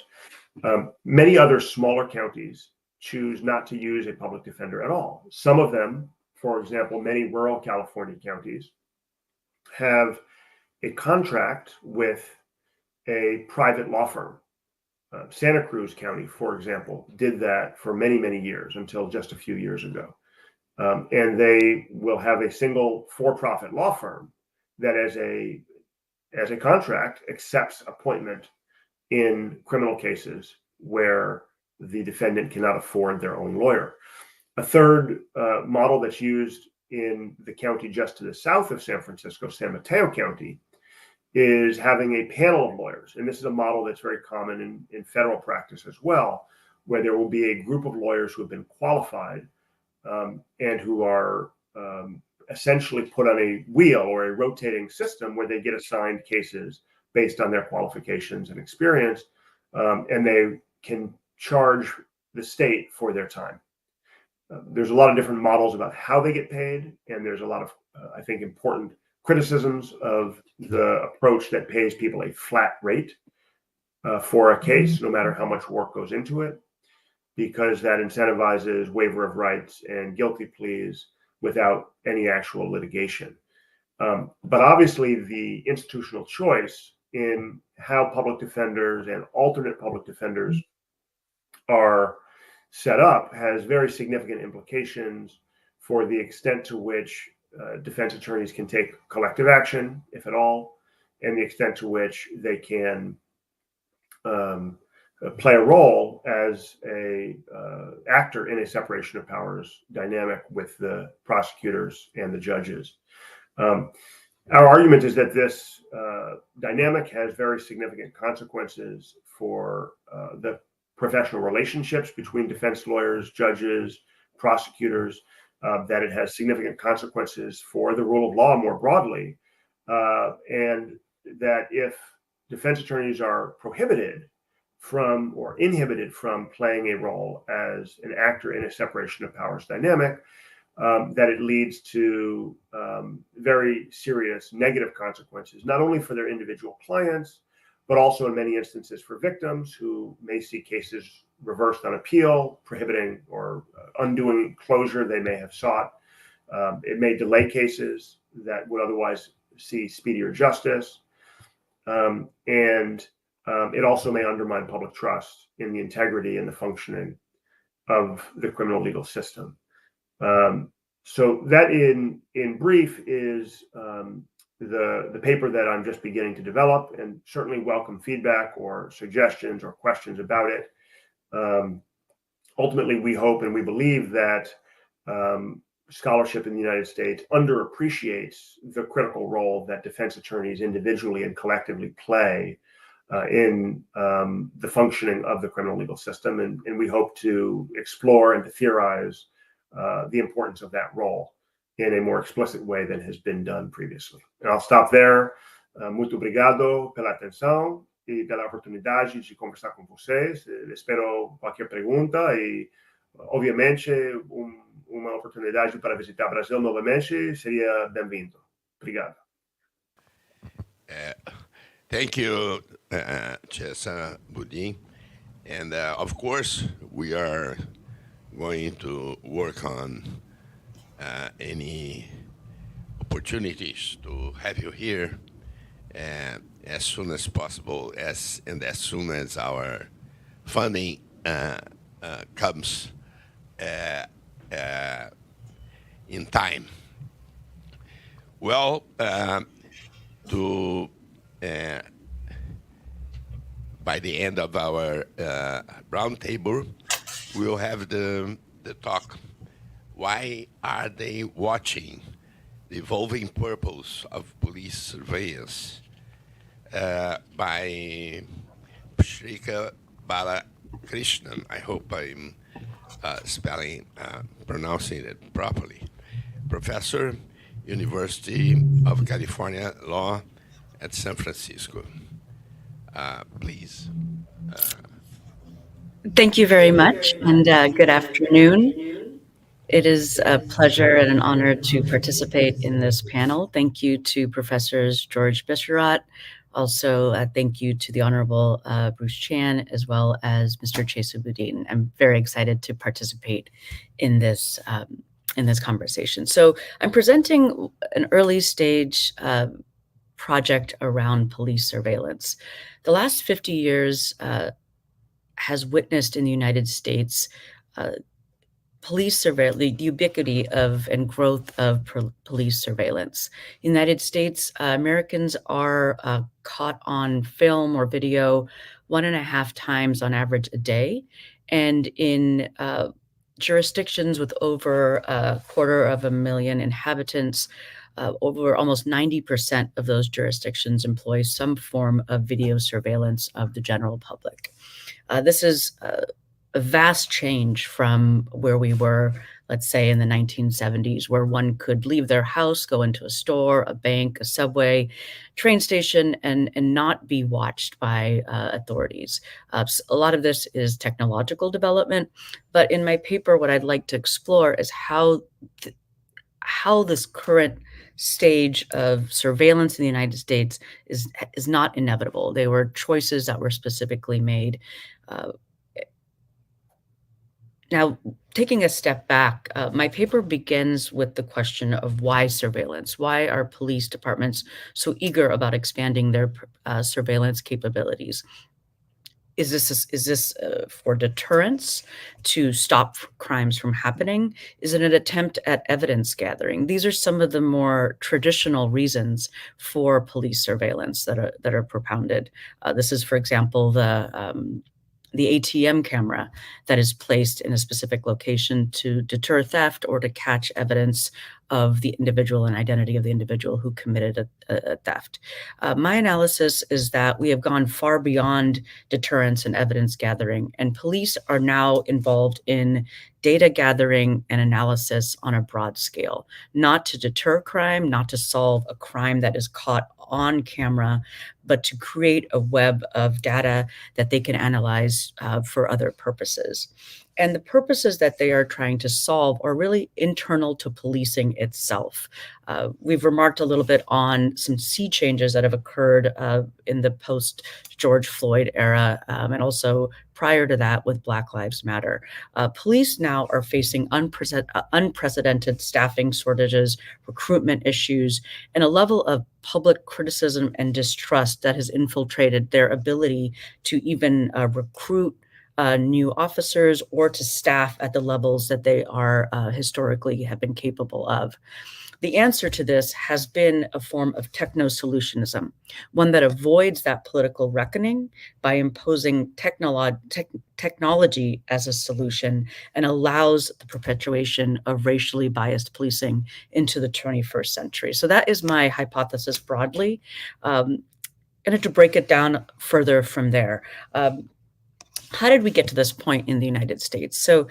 Many other smaller counties choose not to use a public defender at all. Some of them, for example, many rural California counties have a contract with a private law firm. Santa Cruz County, for example, did that for many, many years until just a few years ago. And they will have a single for-profit law firm that as a contract accepts appointment in criminal cases where the defendant cannot afford their own lawyer. A third model that's used in the county just to the south of San Francisco, San Mateo County, is having a panel of lawyers. And this is a model that's very common in federal practice as well, where there will be a group of lawyers who have been qualified and who are essentially put on a wheel or a rotating system where they get assigned cases based on their qualifications and experience, and they can charge the state for their time. There's a lot of different models about how they get paid, and there's a lot of, I think, important criticisms of the approach that pays people a flat rate for a case, no matter how much work goes into it, because that incentivizes waiver of rights and guilty pleas without any actual litigation. But obviously, the institutional choice in how public defenders and alternate public defenders are set up has very significant implications for the extent to which defense attorneys can take collective action, if at all, and the extent to which they can play a role as a actor in a separation of powers dynamic with the prosecutors and the judges. Our argument is that this dynamic has very significant consequences for the professional relationships between defense lawyers, judges, prosecutors, that it has significant consequences for the rule of law more broadly, and that if defense attorneys are prohibited from or inhibited from playing a role as an actor in a separation of powers dynamic, that it leads to very serious negative consequences, not only for their individual clients, but also in many instances for victims who may see cases reversed on appeal, prohibiting or undoing closure they may have sought. It may delay cases that would otherwise see speedier justice. And it also may undermine public trust in the integrity and the functioning of the criminal legal system. So that in brief is the paper that I'm just beginning to develop, and certainly welcome feedback or suggestions or questions about it. Ultimately, we hope and we believe that scholarship in the United States underappreciates the critical role that defense attorneys individually and collectively play in the functioning of the criminal legal system. And we hope to explore and to theorize the importance of that role in a more explicit way than has been done previously. And I'll stop there. Muito obrigado pela atenção e pela oportunidade de conversar com vocês. Espero qualquer pergunta e, obviamente, uma oportunidade para visitar Brasil novamente seria bem-vindo. Obrigado. Thank you, Chesa, Boudin. And of course, we are going to work on any opportunities to have you here as soon as possible, as soon as our funding comes in time. Well, by the end of our roundtable, we'll have the talk, Why Are They Watching? The Evolving Purpose of Police Surveillance, by Prithika Balakrishnan. I hope I'm pronouncing it properly. Professor, University of California Law at San Francisco. Please. Thank you very much, and good afternoon. It is a pleasure and an honor to participate in this panel. Thank you to Professors George Bisharat. Also, thank you to the Honorable Bruce Chan, as well as Mr. Chesa Boudin. I'm very excited to participate in this conversation. So I'm presenting an early stage project around police surveillance. The last 50 years has witnessed in the United States police surveillance, the ubiquity of and growth of police surveillance. In the United States, Americans are caught on film or video 1.5 times on average a day. And in jurisdictions with over 250,000 inhabitants, over almost 90% of those jurisdictions employ some form of video surveillance of the general public. This is a vast change from where we were, let's say, in the 1970s, where one could leave their house, go into a store, a bank, a subway, train station, and not be watched by authorities. A lot of this is technological development, but in my paper, what I'd like to explore is how this current stage of surveillance in the United States is not inevitable. They were choices that were specifically made. Now, taking a step back, my paper begins with the question of why surveillance? Why are police departments so eager about expanding their surveillance capabilities? Is this for deterrence, to stop crimes from happening? Is it an attempt at evidence gathering? These are some of the more traditional reasons for police surveillance that are propounded. This is, for example, the ATM camera that is placed in a specific location to deter theft or to catch evidence of the individual and identity of the individual who committed a theft. My analysis is that we have gone far beyond deterrence and evidence gathering, and police are now involved in data gathering and analysis on a broad scale, not to deter crime, not to solve a crime that is caught on camera, but to create a web of data that they can analyze for other purposes. And the purposes that they are trying to solve are really internal to policing itself. We've remarked a little bit on some sea changes that have occurred in the post-George Floyd era, and also prior to that with Black Lives Matter. Police now are facing unprecedented staffing shortages, recruitment issues, and a level of public criticism and distrust that has infiltrated their ability to even recruit new officers or to staff at the levels that they are historically have been capable of. The answer to this has been a form of techno-solutionism, one that avoids that political reckoning by imposing technology as a solution and allows the perpetuation of racially biased policing into the 21st century. So that is my hypothesis broadly. And to break it down further from there, how did we get to this point in the United States? So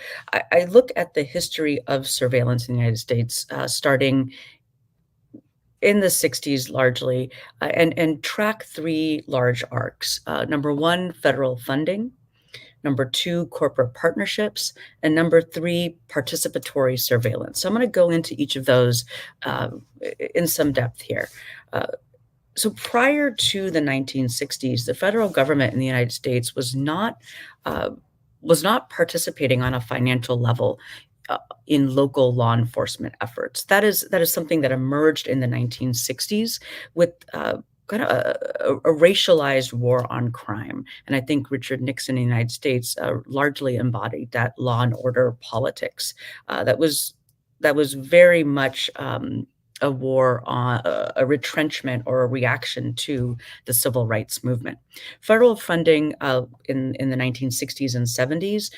I look at the history of surveillance in the United States, starting in the 60s largely, and track 3 large arcs. Number 1, federal funding. Number 2, corporate partnerships. And number 3, participatory surveillance. So I'm going to go into each of those in some depth here. So prior to the 1960s, the federal government in the United States was not participating on a financial level in local law enforcement efforts. That is something that emerged in the 1960s with kind of a racialized war on crime. And I think Richard Nixon in the United States largely embodied that law and order politics. That was very much a war on a retrenchment or a reaction to the civil rights movement. Federal funding in the 1960s and 70s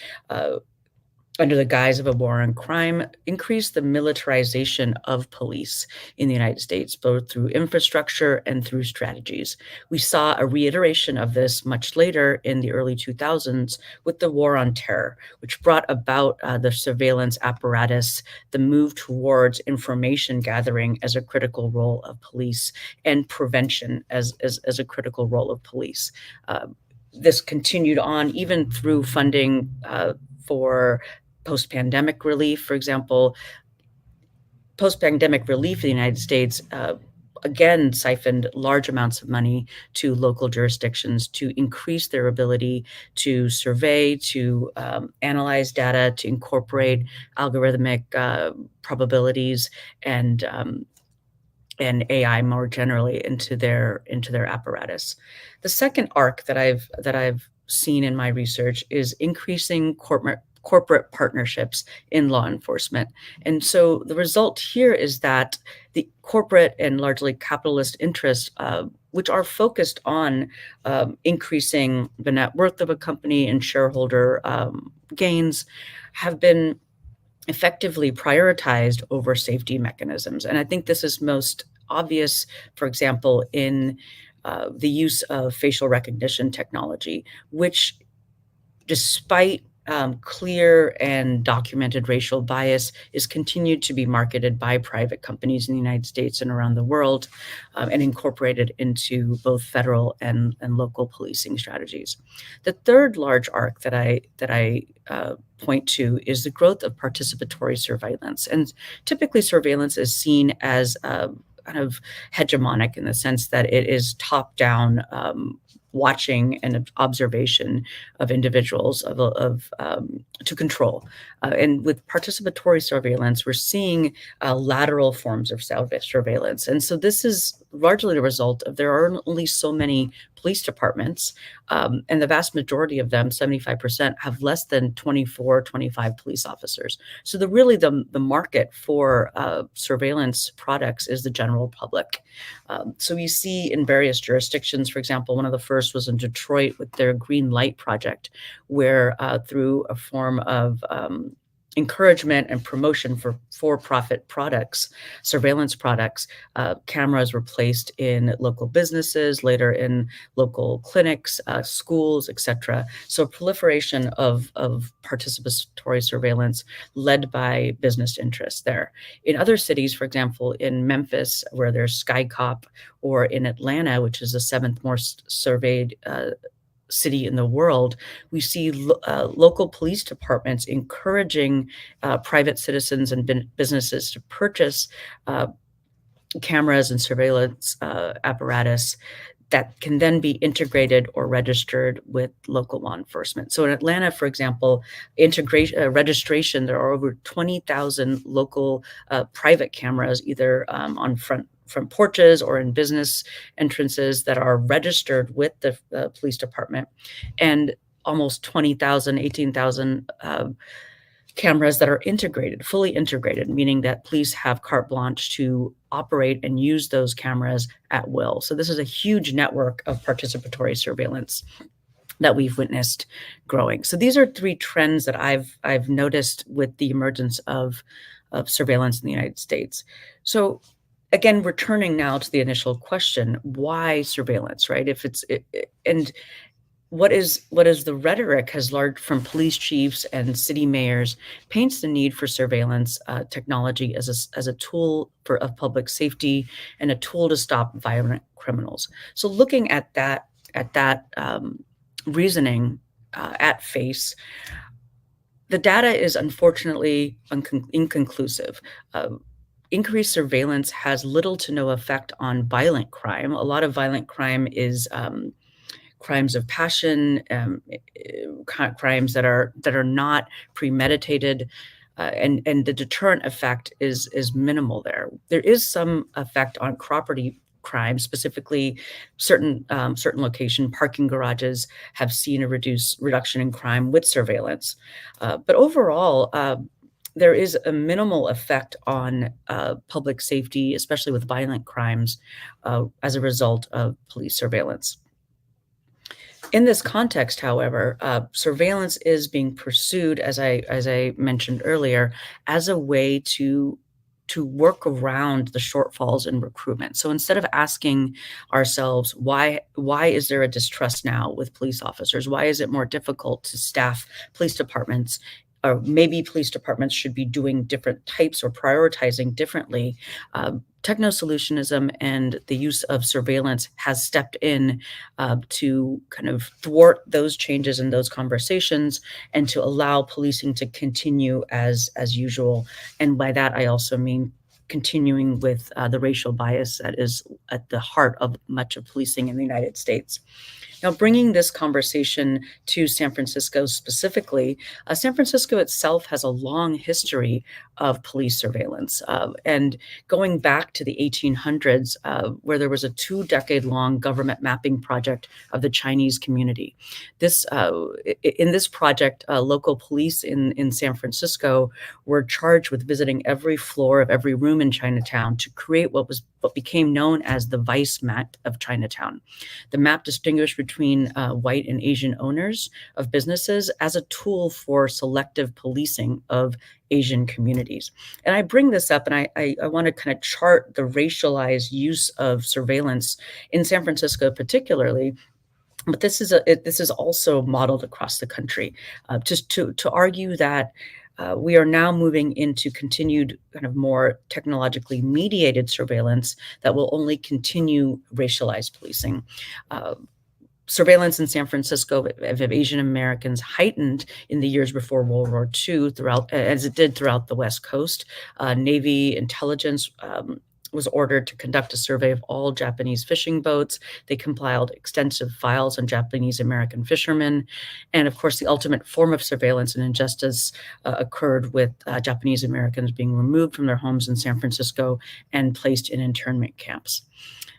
under the guise of a war on crime, increased the militarization of police in the United States, both through infrastructure and through strategies. We saw a reiteration of this much later in the early 2000s with the War on Terror, which brought about the surveillance apparatus, the move towards information gathering as a critical role of police, and prevention as a critical role of police. This continued on even through funding for post-pandemic relief. For example, post-pandemic relief in the United States again siphoned large amounts of money to local jurisdictions to increase their ability to survey, to analyze data, to incorporate algorithmic probabilities and AI more generally into their apparatus. The second arc that I've seen in my research is increasing corporate partnerships in law enforcement. And so the result here is that the corporate and largely capitalist interests, which are focused on increasing the net worth of a company and shareholder gains, have been effectively prioritized over safety mechanisms. And I think this is most obvious, for example, in the use of facial recognition technology, which, despite clear and documented racial bias, is continued to be marketed by private companies in the United States and around the world, and incorporated into both federal and local policing strategies. The third large arc that I point to is the growth of participatory surveillance. And typically surveillance is seen as kind of hegemonic in the sense that it is top-down watching and observation of individuals to control. And with participatory surveillance, we're seeing lateral forms of surveillance. And so this is largely the result of there are only so many police departments, and the vast majority of them, 75%, have less than 24, 25 police officers. So the market for surveillance products is the general public. So we see in various jurisdictions, for example, one of the first was in Detroit with their Green Light Project, where through a form of encouragement and promotion for-profit products, surveillance products, cameras were placed in local businesses, later in local clinics, schools, etc. So proliferation of participatory surveillance led by business interests there. In other cities, for example, in Memphis, where there's SkyCop, or in Atlanta, which is the seventh most surveyed city in the world, we see local police departments encouraging private citizens and businesses to purchase cameras and surveillance apparatus that can then be integrated or registered with local law enforcement. So in Atlanta, for example, registration, there are over 20,000 local private cameras, either on front porches or in business entrances, that are registered with the police department, and almost 20,000, 18,000 cameras that are integrated, fully integrated, meaning that police have carte blanche to operate and use those cameras at will. So this is a huge network of participatory surveillance that we've witnessed growing. So these are three trends that I've noticed with the emergence of surveillance in the United States. So again, returning now to the initial question, why surveillance, right? And what is the rhetoric has learned from police chiefs and city mayors paints the need for surveillance technology as a tool of public safety and a tool to stop violent criminals. So looking at that reasoning at face, the data is unfortunately inconclusive. Increased surveillance has little to no effect on violent crime. A lot of violent crime is crimes of passion, crimes that are not premeditated, and the deterrent effect is minimal there. There is some effect on property crime, specifically certain location parking garages have seen a reduction in crime with surveillance, but overall, there is a minimal effect on public safety, especially with violent crimes, as a result of police surveillance. In this context, however, surveillance is being pursued, as I mentioned earlier, as a way to work around the shortfalls in recruitment. So instead of asking ourselves why is there a distrust now with police officers? Why is it more difficult to staff police departments? Or maybe police departments should be doing different types or prioritizing differently. Techno-solutionism and the use of surveillance has stepped in to kind of thwart those changes in those conversations and to allow policing to continue as usual. And by that, I also mean continuing with the racial bias that is at the heart of much of policing in the United States. Now, bringing this conversation to San Francisco specifically, San Francisco itself has a long history of police surveillance. And going back to the 1800s, where there was a 2-decade-long government mapping project of the Chinese community. In this project, local police in San Francisco were charged with visiting every floor of every room in Chinatown to create what became known as the Vice Map of Chinatown. The map distinguished between white and Asian owners of businesses as a tool for selective policing of Asian communities. And I bring this up, and I want to kind of chart the racialized use of surveillance in San Francisco particularly. But this is also modeled across the country, just to argue that we are now moving into continued kind of more technologically mediated surveillance that will only continue racialized policing. Surveillance in San Francisco of Asian Americans heightened in the years before World War II, as it did throughout the West Coast. Navy intelligence was ordered to conduct a survey of all Japanese fishing boats. They compiled extensive files on Japanese American fishermen. And of course, the ultimate form of surveillance and injustice occurred with Japanese Americans being removed from their homes in San Francisco and placed in internment camps.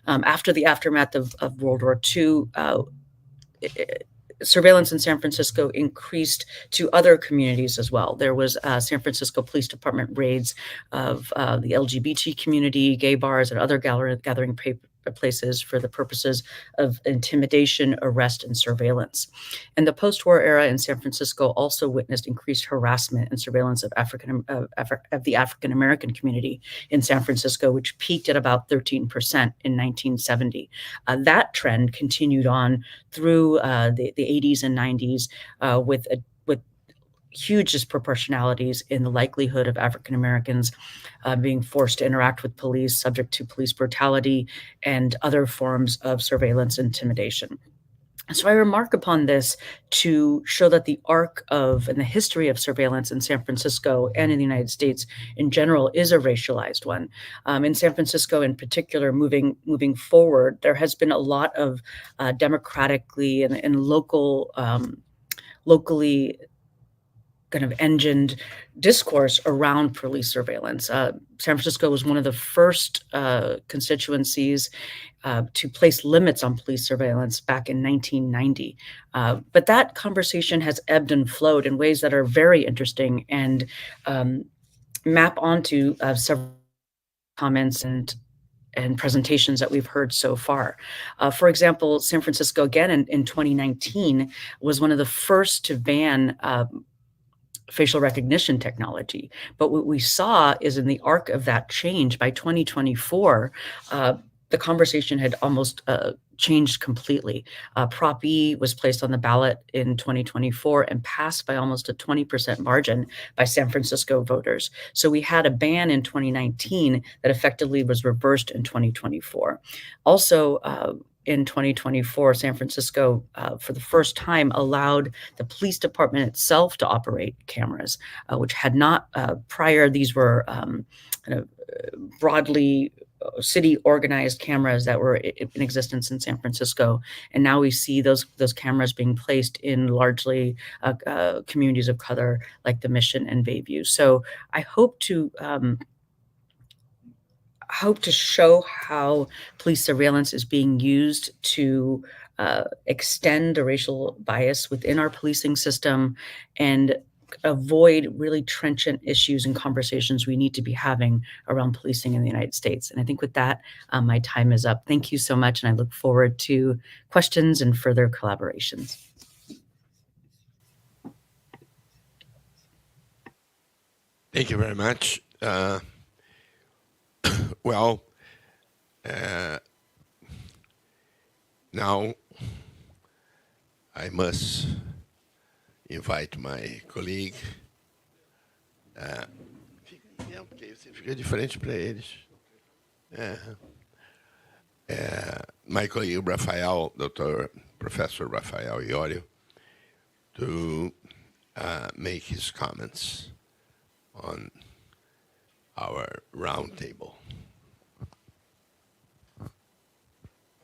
After the aftermath of World War II, surveillance in San Francisco increased to other communities as well. There was San Francisco Police Department raids of the LGBT community, gay bars, and other gathering places for the purposes of intimidation, arrest, and surveillance. And the post-war era in San Francisco also witnessed increased harassment and surveillance of the African American community in San Francisco, which peaked at about 13% in 1970. That trend continued on through the 80s and 90s with huge disproportionalities in the likelihood of African Americans being forced to interact with police, subject to police brutality, and other forms of surveillance intimidation. So I remark upon this to show that the arc of and the history of surveillance in San Francisco and in the United States in general is a racialized one. In San Francisco in particular, moving forward, there has been a lot of democratically and locally kind of engined discourse around police surveillance. San Francisco was one of the first constituencies to place limits on police surveillance back in 1990. But that conversation has ebbed and flowed in ways that are very interesting and map onto several comments and presentations that we've heard so far. For example, San Francisco, again in 2019, was one of the first to ban facial recognition technology. But what we saw is in the arc of that change, by 2024, the conversation had almost changed completely. Prop E was placed on the ballot in 2024 and passed by almost a 20% margin by San Francisco voters. So we had a ban in 2019 that effectively was reversed in 2024. Also, in 2024, San Francisco, for the first time, allowed the police department itself to operate cameras, which had not prior. These were kind of broadly city organized cameras that were in existence in San Francisco. And now we see those cameras being placed in largely communities of color like the Mission and Bayview. So I hope to show how police surveillance is being used to extend the racial bias within our policing system and avoid really trenchant issues and conversations we need to be having around policing in the United States. And I think with that, my time is up. Thank you so much, and I look forward to questions and further collaborations. Thank you very much. Well, now I must invite my colleague. Porque você fica de frente para eles. My colleague Rafael, Professor Rafael Iorio, to make his comments on our roundtable.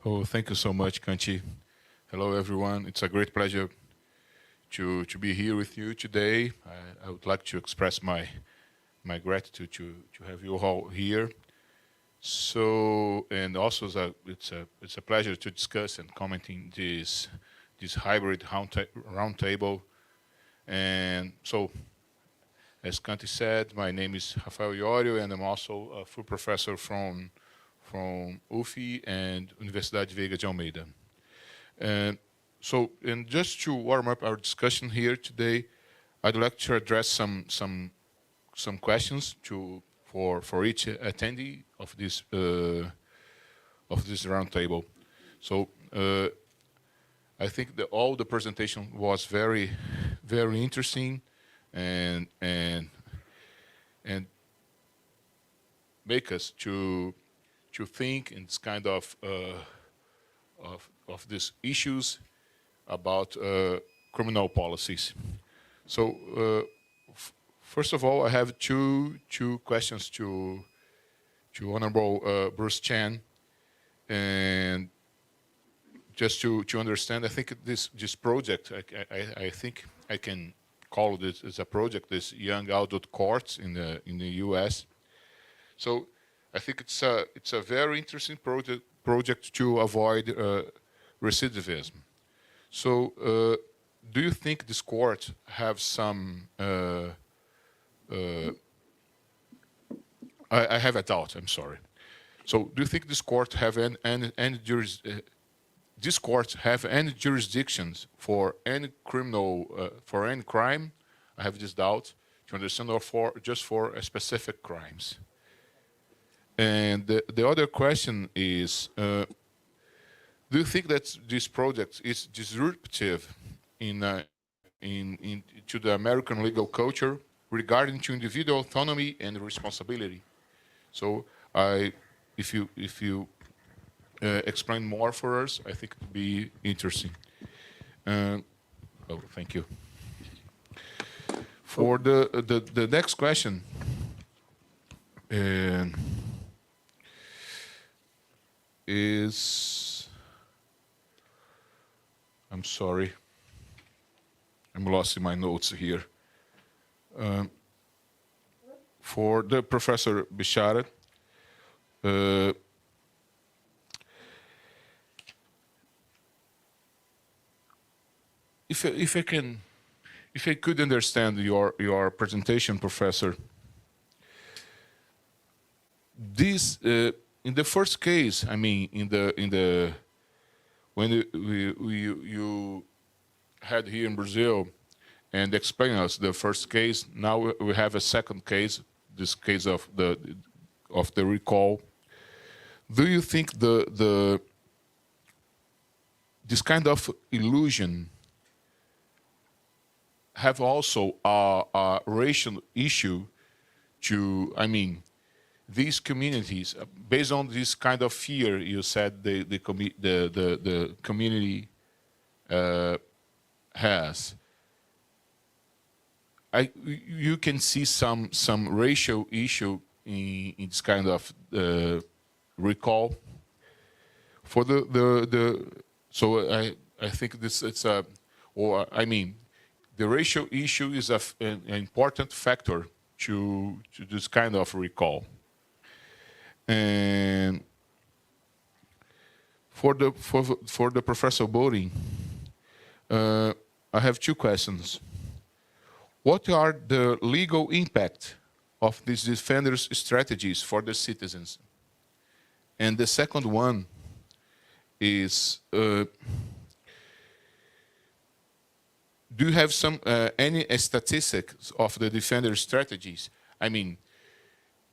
Oh, thank you so much, Kanchi. Hello, everyone. It's a great pleasure to be here with you today. I would like to express my gratitude to have you all here. So, and also it's a pleasure to discuss and commenting this hybrid roundtable. And so, as Kanti said, my name is Rafael Iorio, and I'm also a full professor from UFI and Universidade VEIGA de Alameda. And so, and just to warm up our discussion here today, I'd like to address some questions for each attendee of this roundtable. So I think that all the presentation was very interesting and make us to think in this kind of these issues about criminal policies. So first of all, I have two questions to Honorable Bruce Chan, and just to understand, I think this project, I think I can call this as a project, this young adult courts in the U.S. So I think it's a very interesting project to avoid recidivism. So do you think this court have some? I have a doubt. I'm sorry. So do you think this court have this court have any jurisdictions for any criminal for any crime? I have this doubt to understand, or just for specific crimes. And the other question is, do you think that this project is disruptive to the American legal culture regarding to individual autonomy and responsibility? So if you explain more for us, I think it would be interesting. Oh, thank you. For the next question, is, I'm sorry, I'm lost in my notes here. For the Professor Bisharat, if I could understand your presentation, Professor, this in the first case, I mean, when you had here in Brazil and explain us the first case, now we have a second case, this case of the recall. Do you think this kind of illusion have also a racial issue to, I mean, these communities, based on this kind of fear you said the community has, you can see some racial issue in this kind of recall. For so I think this the racial issue is an important factor to this kind of recall. And for the Professor Boudin, I have two questions. what are the legal impact of these defenders' strategies for the citizens? And the second one is, do you have any statistics of the defender strategies? I mean,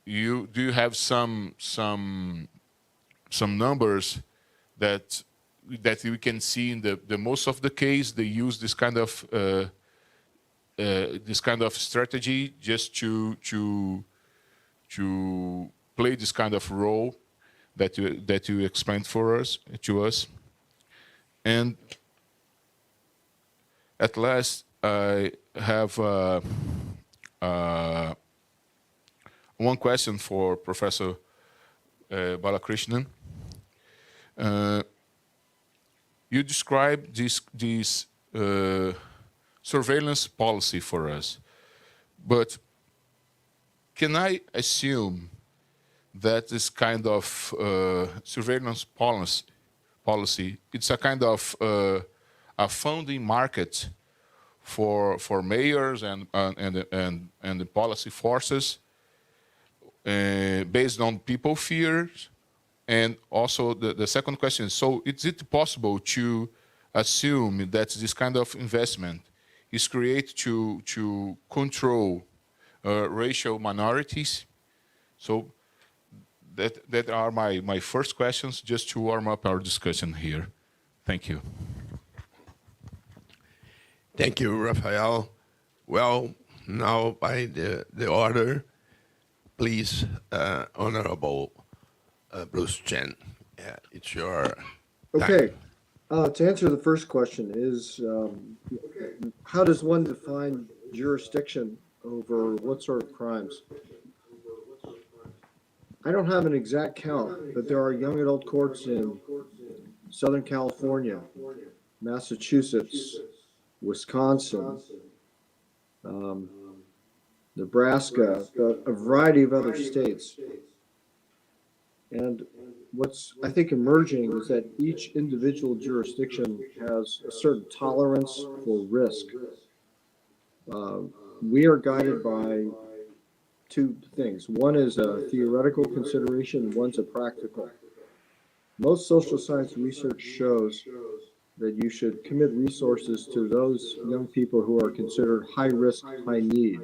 do you have some numbers that you can see in the most of the case they use this kind of strategy just to play this kind of role that you explained to us. And at last, I have one question for Professor Balakrishnan. You described this surveillance policy for us, but can I assume that this kind of surveillance policy, it's a kind of a funding market for mayors and the policy forces based on people fears? And also the second question, so is it possible to assume that this kind of investment is created to control racial minorities? So that are my first questions, just to warm up our discussion here. Thank you. Thank you, Rafael. Well, now by the order, please, Honorable Bruce Chen, it's your time. Okay. To answer the first question is, how does one define jurisdiction over what sort of crimes? I don't have an exact count, but there are young adult courts in Southern California, Massachusetts, Wisconsin, Nebraska, a variety of other states. And what's, I think, emerging is that each individual jurisdiction has a certain tolerance for risk. We are guided by two things. One is a theoretical consideration, one's a practical. Most social science research shows that you should commit resources to those young people who are considered high risk, high need.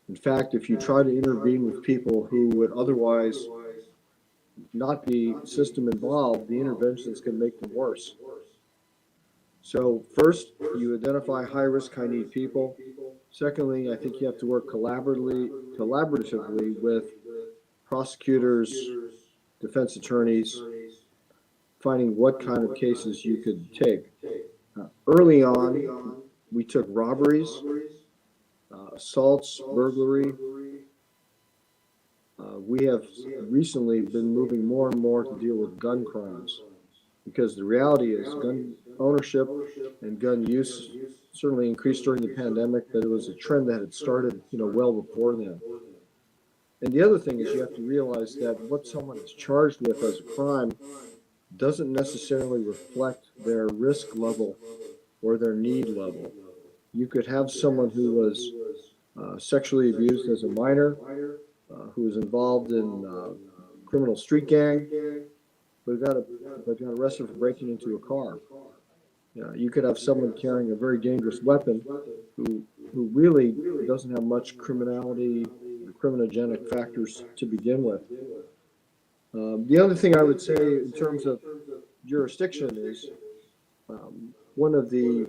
In fact, if you try to intervene with people who would otherwise not be system involved, the interventions can make them worse. So first, you identify high risk, high need people. Secondly, I think you have to work collaboratively with prosecutors, defense attorneys, finding what kind of cases you could take. Early on, we took robberies, assaults, burglary. We have recently been moving more and more to deal with gun crimes, because the reality is gun ownership and gun use certainly increased during the pandemic, but it was a trend that had started, well before then. And the other thing is you have to realize that what someone is charged with as a crime doesn't necessarily reflect their risk level or their need level. You could have someone who was sexually abused as a minor, who was involved in criminal street gang, but got arrested for breaking into a car. You could have someone carrying a very dangerous weapon who really doesn't have much criminality or criminogenic factors to begin with. The other thing I would say in terms of jurisdiction is one of the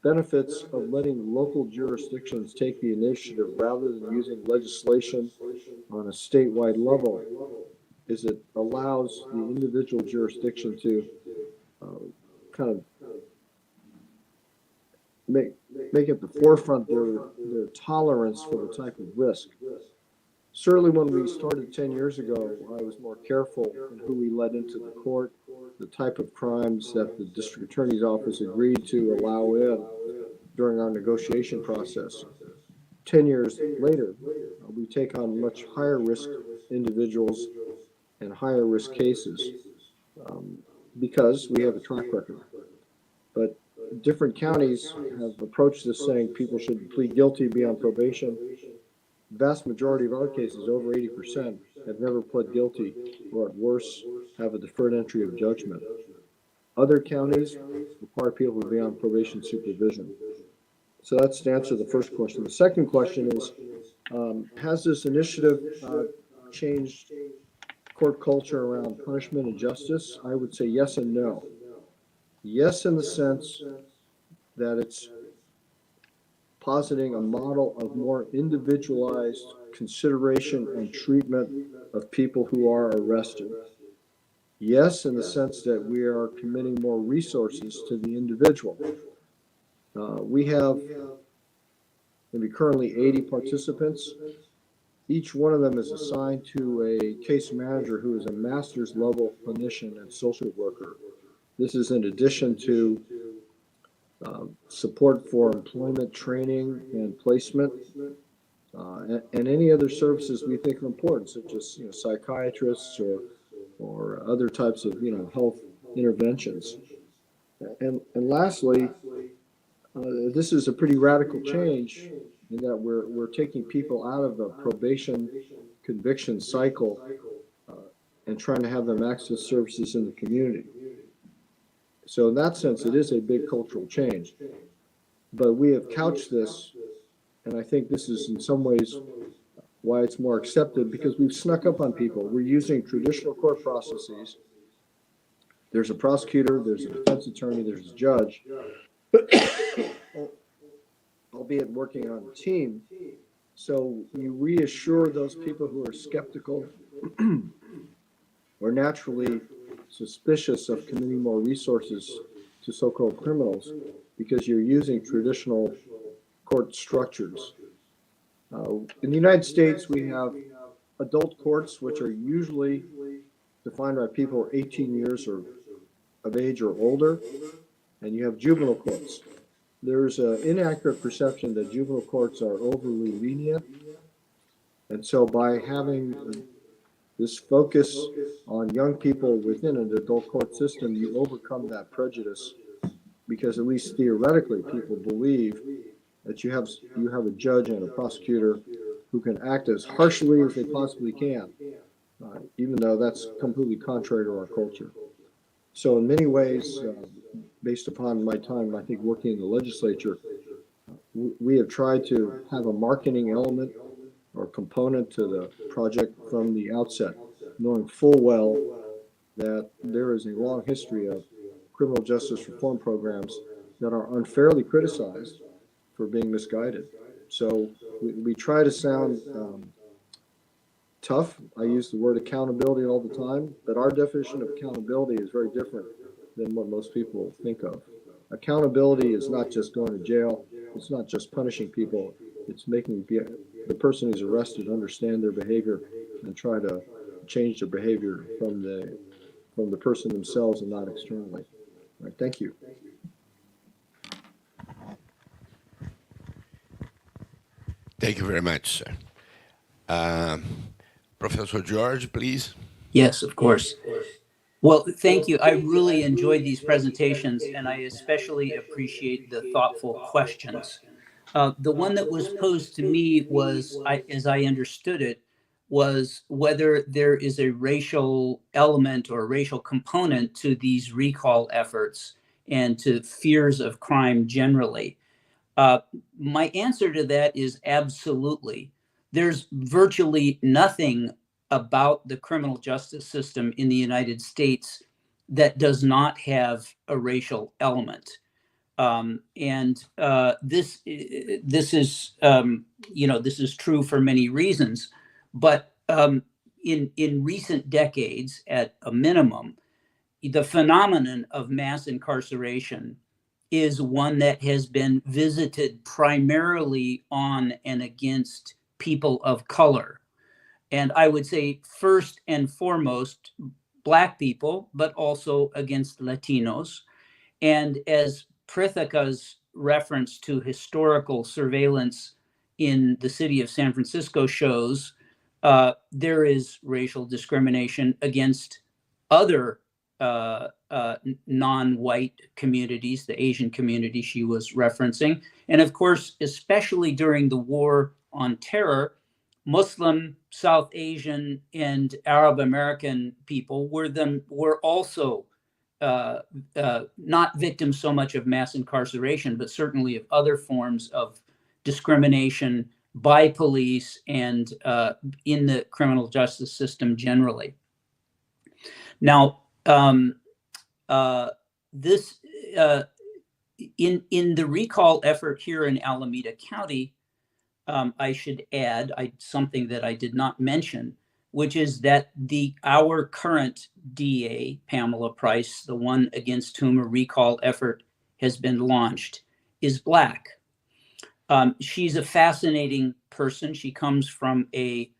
benefits of letting local jurisdictions take the initiative rather than using legislation on a statewide level is it allows the individual jurisdiction to kind of make at the forefront their tolerance for the type of risk. Certainly when we started 10 years ago, I was more careful in who we let into the court, the type of crimes that the district attorney's office agreed to allow in during our negotiation process. 10 years later, we take on much higher risk individuals and higher risk cases because we have a track record. But different counties have approached this saying people should plead guilty, be on probation. The vast majority of our cases, over 80%, have never pled guilty, or at worst, have a deferred entry of judgment. Other counties require people to be on probation supervision. So that's to answer the first question. The second question is, has this initiative changed court culture around punishment and justice? I would say yes and no. Yes, in the sense that it's positing a model of more individualized consideration and treatment of people who are arrested. Yes, in the sense that we are committing more resources to the individual. We have maybe currently 80 participants. Each one of them is assigned to a case manager who is a master's level clinician and social worker. This is in addition to support for employment training and placement, and any other services we think are important, such as psychiatrists or other types of health interventions. And lastly, this is a pretty radical change in that we're taking people out of the probation conviction cycle and trying to have them access services in the community. So in that sense, it is a big cultural change. But we have couched this, and I think this is in some ways why it's more accepted, because we've snuck up on people. We're using traditional court processes. There's a prosecutor, there's a defense attorney, there's a judge, albeit working on a team. So you reassure those people who are skeptical or naturally suspicious of committing more resources to so-called criminals, because you're using traditional court structures. In the United States, we have adult courts, which are usually defined by people who are 18 years or of age or older, and you have juvenile courts. There's an inaccurate perception that juvenile courts are overly lenient, and so by having this focus on young people within an adult court system, you overcome that prejudice, because at least theoretically, people believe that you have a judge and a prosecutor who can act as harshly as they possibly can, even though that's completely contrary to our culture. So in many ways, based upon my time, I think, working in the legislature, we have tried to have a marketing element or component to the project from the outset, knowing full well that there is a long history of criminal justice reform programs that are unfairly criticized for being misguided. So we try to sound tough. I use the word accountability all the time, but our definition of accountability is very different than what most people think of. Accountability is not just going to jail. It's not just punishing people. It's making the person who's arrested understand their behavior and try to change their behavior from the person themselves and not externally. All right, thank you. Thank you very much, sir. Professor George, please. Yes, of course. Well, thank you. I really enjoyed these presentations, and I especially appreciate the thoughtful questions. The one that was posed to me was, as I understood it, was whether there is a racial element or a racial component to these recall efforts and to fears of crime generally. My answer to that is absolutely. There's virtually nothing about the criminal justice system in the United States that does not have a racial element. This is this is true for many reasons, but in recent decades, at a minimum, the phenomenon of mass incarceration is one that has been visited primarily on and against people of color. And I would say first and foremost, Black people, but also against Latinos. And as Prithika's reference to historical surveillance in the city of San Francisco shows, there is racial discrimination against other non-white communities, the Asian community she was referencing. And of course, especially during the war on terror, Muslim, South Asian, and Arab American people were also not victims so much of mass incarceration, but certainly of other forms of discrimination by police and in the criminal justice system generally. Now, this in the recall effort here in Alameda County, I should add something that I did not mention, which is that our current DA, Pamela Price, the one against whom a recall effort has been launched, is Black. She's a fascinating person. She comes from a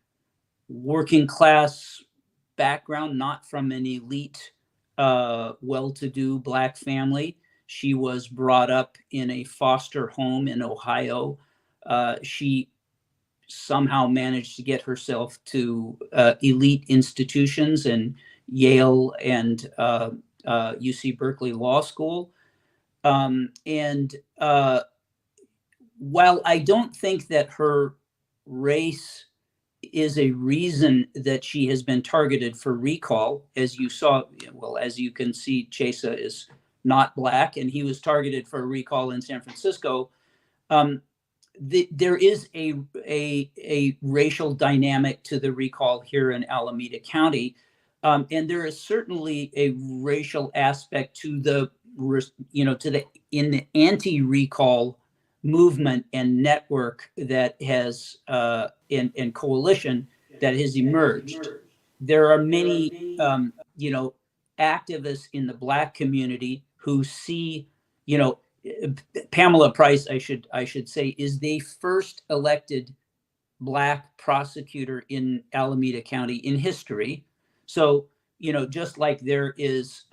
working class background, not from an elite, well-to-do Black family. She was brought up in a foster home in Ohio. She somehow managed to get herself to elite institutions and Yale and UC Berkeley Law School. While I don't think that her race is a reason that she has been targeted for recall, as you saw, well, as you can see, Chesa is not Black, and he was targeted for a recall in San Francisco. There is a racial dynamic to the recall here in Alameda County, and there is certainly a racial aspect to the in the anti-recall movement and network that has and coalition that has emerged. There are many activists in the Black community who see, Pamela Price, I should say, is the first elected Black prosecutor in Alameda County in history. So, just like there is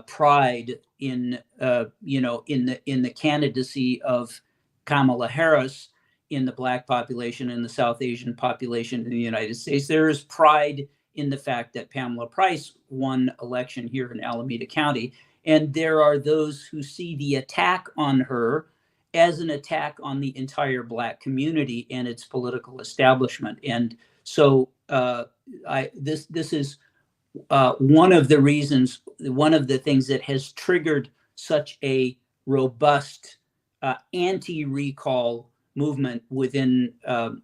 pride in the candidacy of Kamala Harris in the Black population and the South Asian population in the United States, there is pride in the fact that Pamela Price won election here in Alameda County. And there are those who see the attack on her as an attack on the entire Black community and its political establishment. And so this is one of the reasons, one of the things that has triggered such a robust anti-recall movement within the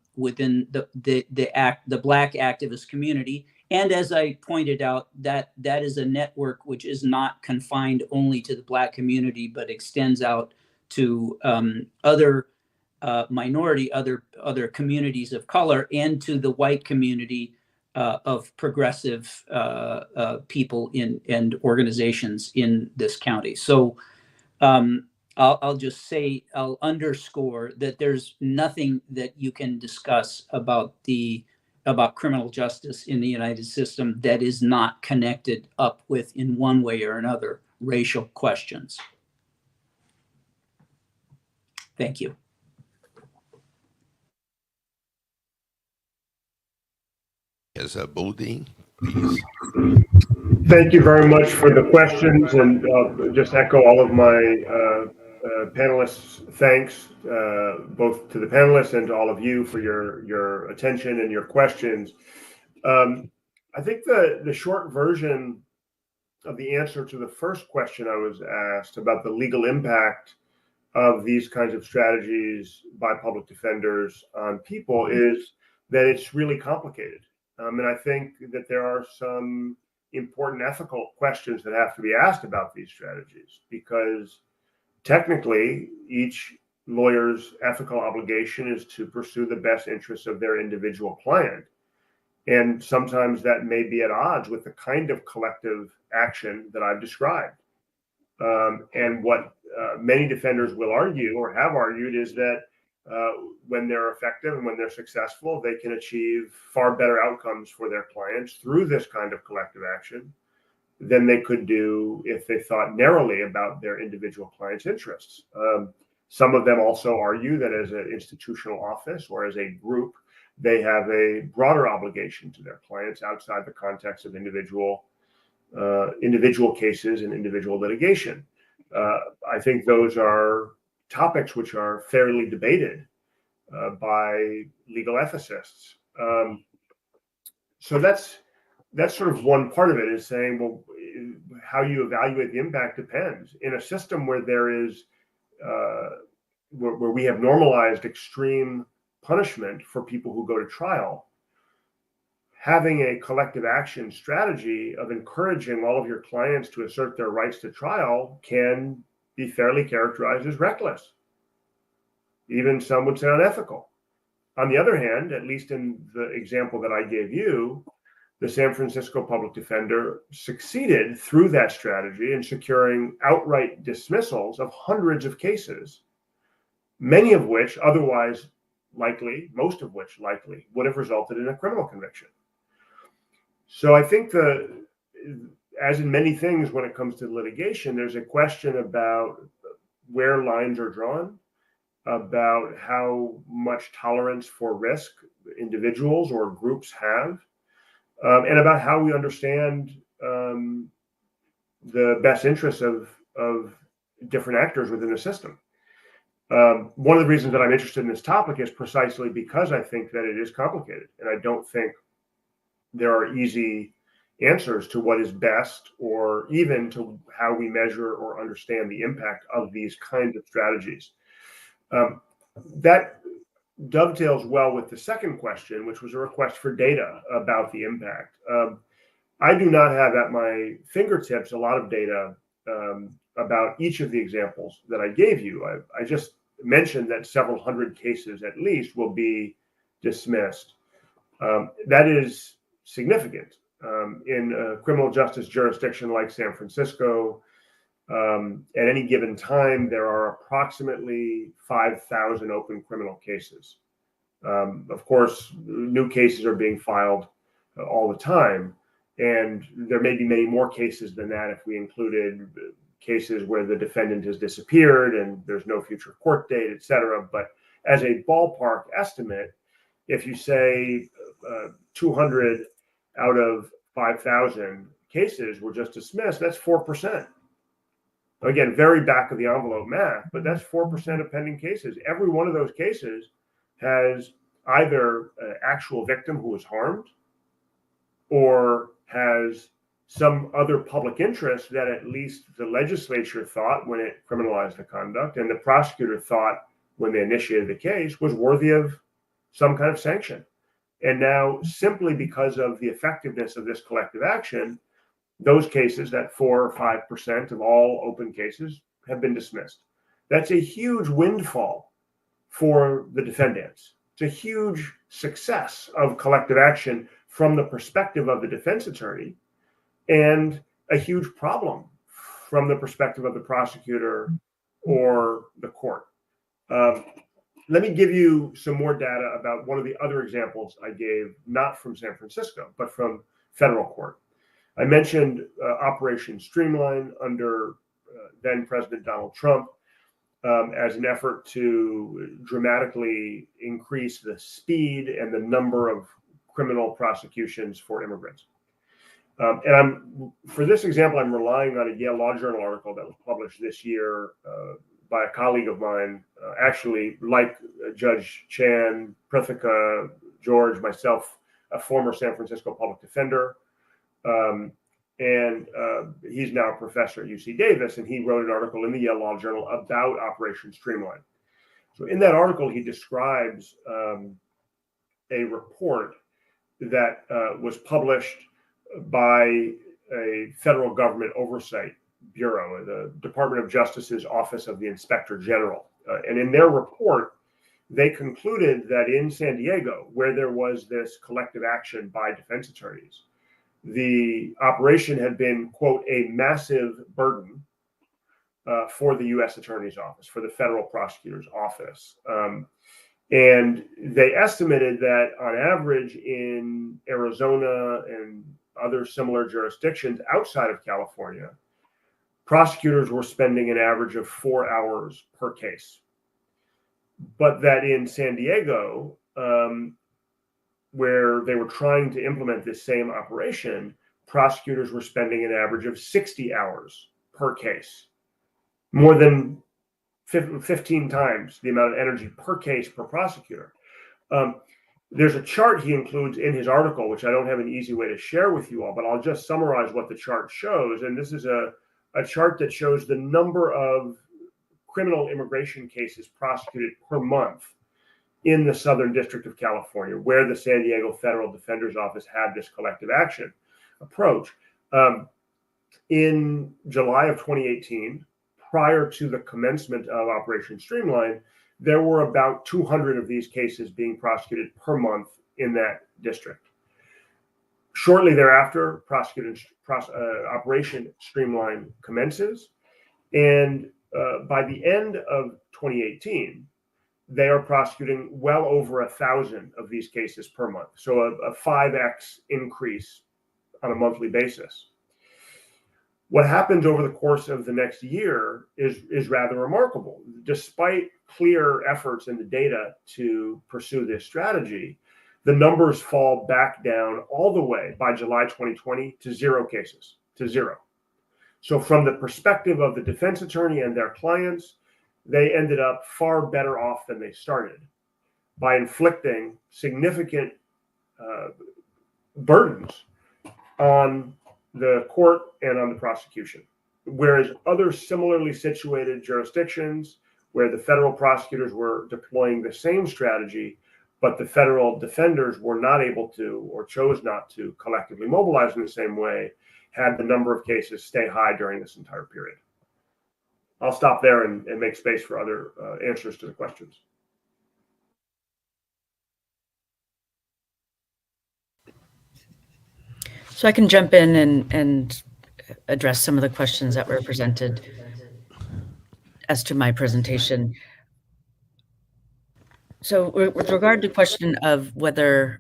Black activist community. And as I pointed out, that is a network which is not confined only to the Black community, but extends out to other minority, other communities of color, and to the white community of progressive people and organizations in this county. So I'll just say, I'll underscore that there's nothing that you can discuss about criminal justice in the United system that is not connected up with, in one way or another, racial questions. Thank you. As a Boudin, please. Thank you very much for the questions, and just echo all of my panelists' thanks, both to the panelists and to all of you for your attention and your questions. I think the short version of the answer to the first question I was asked about the legal impact of these kinds of strategies by public defenders on people is that it's really complicated. And I think that there are some important ethical questions that have to be asked about these strategies, because technically each lawyer's ethical obligation is to pursue the best interests of their individual client. And sometimes that may be at odds with the kind of collective action that I've described. And what many defenders will argue, or have argued, is that when they're effective and when they're successful, they can achieve far better outcomes for their clients through this kind of collective action than they could do if they thought narrowly about their individual clients' interests. Some of them also argue that as an institutional office or as a group, they have a broader obligation to their clients outside the context of individual individual cases and individual litigation. I think those are topics which are fairly debated by legal ethicists. So that's sort of one part of it, is saying, well, how you evaluate the impact depends. In a system where there is where we have normalized extreme punishment for people who go to trial, having a collective action strategy of encouraging all of your clients to assert their rights to trial can be fairly characterized as reckless. Even some would say unethical. On the other hand, at least in the example that I gave you, the San Francisco public defender succeeded through that strategy in securing outright dismissals of hundreds of cases, many of which otherwise likely, most of which likely, would have resulted in a criminal conviction. So I think as in many things when it comes to litigation, there's a question about where lines are drawn, about how much tolerance for risk individuals or groups have, and about how we understand the best interests of different actors within the system. One of the reasons that I'm interested in this topic is precisely because I think that it is complicated, and I don't think there are easy answers to what is best, or even to how we measure or understand the impact of these kinds of strategies. That dovetails well with the second question, which was a request for data about the impact. I do not have at my fingertips a lot of data about each of the examples that I gave you. I just mentioned that several hundred cases at least will be dismissed. That is significant. In a criminal justice jurisdiction like San Francisco, at any given time, there are approximately 5,000 open criminal cases. Of course, new cases are being filed all the time, and there may be many more cases than that if we included cases where the defendant has disappeared and there's no future court date, et cetera. But as a ballpark estimate, if you say 200 out of 5,000 cases were just dismissed, that's 4%. Again, very back of the envelope math, but that's 4% of pending cases. Every one of those cases has either an actual victim who was harmed, or has some other public interest that at least the legislature thought when it criminalized the conduct, and the prosecutor thought when they initiated the case, was worthy of some kind of sanction. And now, simply because of the effectiveness of this collective action, those cases, that 4 or 5% of all open cases, have been dismissed. That's a huge windfall for the defendants. It's a huge success of collective action from the perspective of the defense attorney, and a huge problem from the perspective of the prosecutor or the court. Let me give you some more data about one of the other examples I gave, not from San Francisco, but from federal court. I mentioned Operation Streamline under then President Donald Trump as an effort to dramatically increase the speed and the number of criminal prosecutions for immigrants. For this example, I'm relying on a Yale Law Journal article that was published this year by a colleague of mine, actually, like Judge Chan, Prithika, George, myself, a former San Francisco public defender. And he's now a professor at UC Davis, and he wrote an article in the Yale Law Journal about Operation Streamline. So in that article, he describes a report that was published by a federal government oversight bureau, the Department of Justice's Office of the Inspector General. And in their report, they concluded that in San Diego, where there was this collective action by defense attorneys, the operation had been, quote, a massive burden for the U.S. Attorney's Office, for the federal prosecutor's office. And they estimated that on average in Arizona and other similar jurisdictions outside of California, prosecutors were spending an average of 4 hours per case. But that in San Diego, where they were trying to implement this same operation, prosecutors were spending an average of 60 hours per case, more than 15 times the amount of energy per case per prosecutor. There's a chart he includes in his article, which I don't have an easy way to share with you all, but I'll just summarize what the chart shows. And this is a chart that shows the number of criminal immigration cases prosecuted per month in the Southern District of California, where the San Diego Federal Defender's Office had this collective action approach. In July of 2018, prior to the commencement of Operation Streamline, there were about 200 of these cases being prosecuted per month in that district. Shortly thereafter, Operation Streamline commences, and by the end of 2018, they are prosecuting well over 1,000 of these cases per month. So a 5x increase on a monthly basis. What happens over the course of the next year is rather remarkable. Despite clear efforts in the data to pursue this strategy, the numbers fall back down all the way by July 2020 to 0 cases, to 0. So from the perspective of the defense attorney and their clients, they ended up far better off than they started by inflicting significant burdens on the court and on the prosecution. Whereas other similarly situated jurisdictions where the federal prosecutors were deploying the same strategy, but the federal defenders were not able to or chose not to collectively mobilize in the same way, had the number of cases stay high during this entire period. I'll stop there and make space for other answers to the questions. So I can jump in and address some of the questions that were presented as to my presentation. So with regard to the question of whether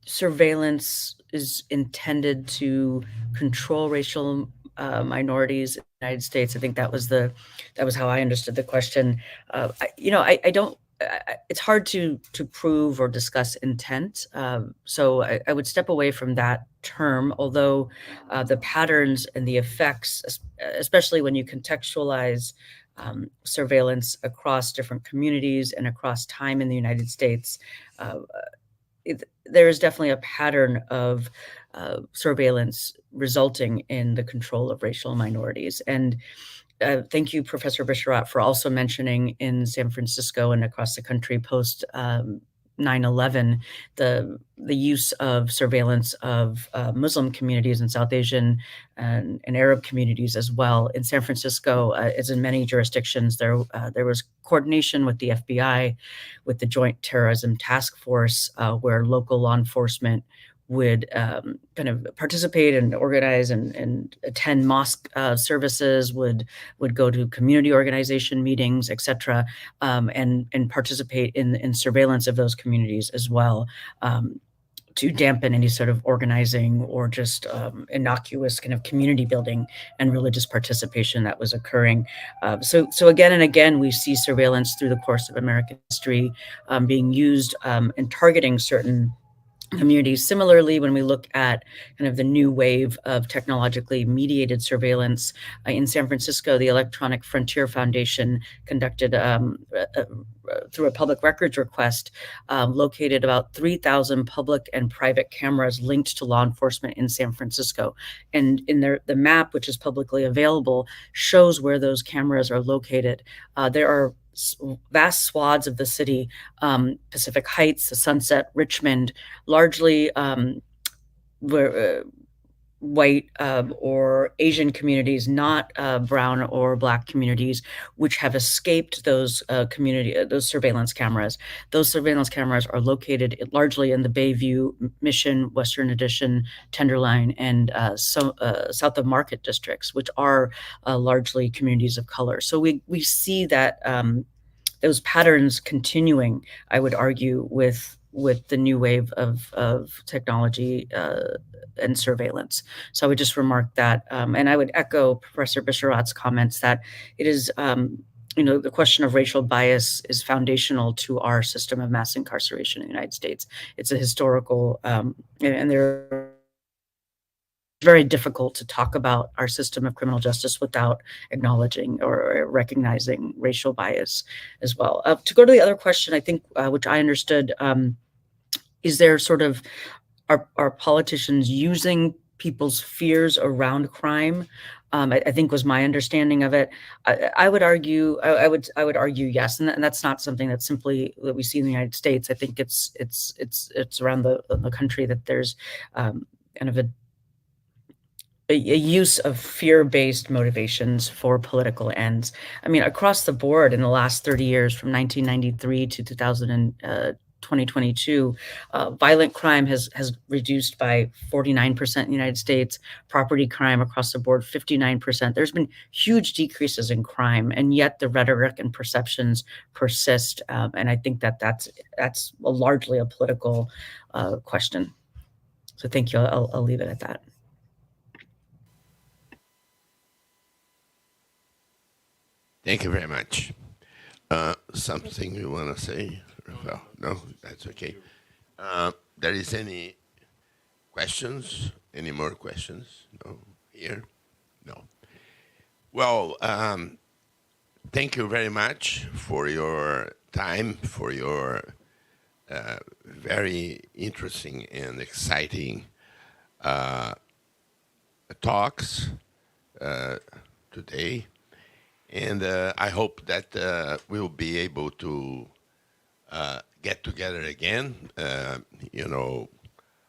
surveillance is intended to control racial minorities in the United States, I think that was how I understood the question. I don't. It's hard to prove or discuss intent, so I would step away from that term. Although the patterns and the effects, especially when you contextualize surveillance across different communities and across time in the United States, there is definitely a pattern of surveillance resulting in the control of racial minorities. And thank you, Professor Bisharat, for also mentioning in San Francisco and across the country post 9/11, the use of surveillance of Muslim communities and South Asian and Arab communities as well. In San Francisco, as in many jurisdictions, there was coordination with the FBI, with the Joint Terrorism Task Force, where local law enforcement would kind of participate and organize and attend mosque services, would go to community organization meetings, etc., and participate in surveillance of those communities as well, to dampen any sort of organizing or just innocuous kind of community building and religious participation that was occurring. So again and again, we see surveillance through the course of American history being used and targeting certain communities. Similarly, when we look at kind of the new wave of technologically mediated surveillance in San Francisco, the Electronic Frontier Foundation conducted through a public records request, located about 3,000 public and private cameras linked to law enforcement in San Francisco. And in the map, which is publicly available, shows where those cameras are located. There are vast swaths of the city, Pacific Heights, the Sunset, Richmond, largely white or Asian communities, not brown or Black communities, which have escaped those those surveillance cameras. Those surveillance cameras are located largely in the Bayview, Mission, Western Addition, Tenderloin, and south of Market districts, which are largely communities of color. So we see that those patterns continuing, I would argue, with the new wave of technology and surveillance. So I would just remark that, and I would echo Professor Bisharat's comments that it is, the question of racial bias is foundational to our system of mass incarceration in the United States. It's a historical, and there very difficult to talk about our system of criminal justice without acknowledging or recognizing racial bias as well. To go to the other question, I think, which I understood, is there sort of, are politicians using people's fears around crime? I think was my understanding of it. I would argue, I would argue yes, and that's not something that's simply that we see in the United States. I think it's around the country that there's kind of a use of fear-based motivations for political ends. I mean, across the board in the last 30 years, from 1993 to 2022, violent crime has reduced by 49% in the United States. Property crime across the board, 59%. There's been huge decreases in crime, and yet the rhetoric and perceptions persist. And I think that's largely a political question. So thank you. I'll leave it at that. Thank you very much. Something you want to say, Rafael? No, that's okay. There is any questions? Any more questions? No, here? No. Well, thank you very much for your time, for your very interesting and exciting talks today. And I hope that we'll be able to get together again, you know,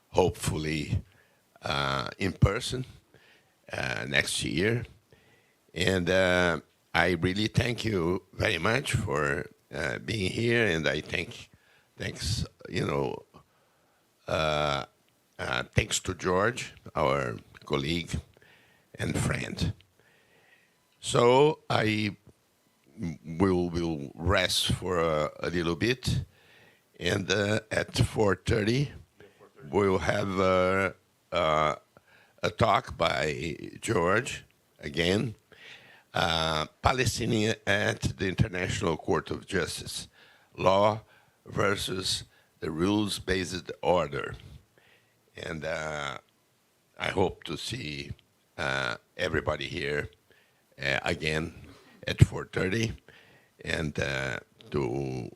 hopefully in person next year. And I really thank you very much for being here. And I thanks, you know, thanks to George, our colleague and friend. So I will rest for a little bit, and at 4:30 we'll have a talk by George again, Palestinian at the International Court of Justice, Law versus the Rules-Based Order. And I hope to see everybody here again at 4:30, and to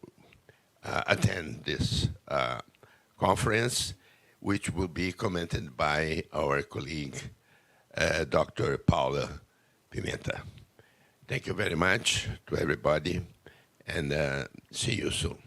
attend this conference, which will be commented by our colleague, Dr. Paula Pimenta. Thank you very much to everybody, and see you soon.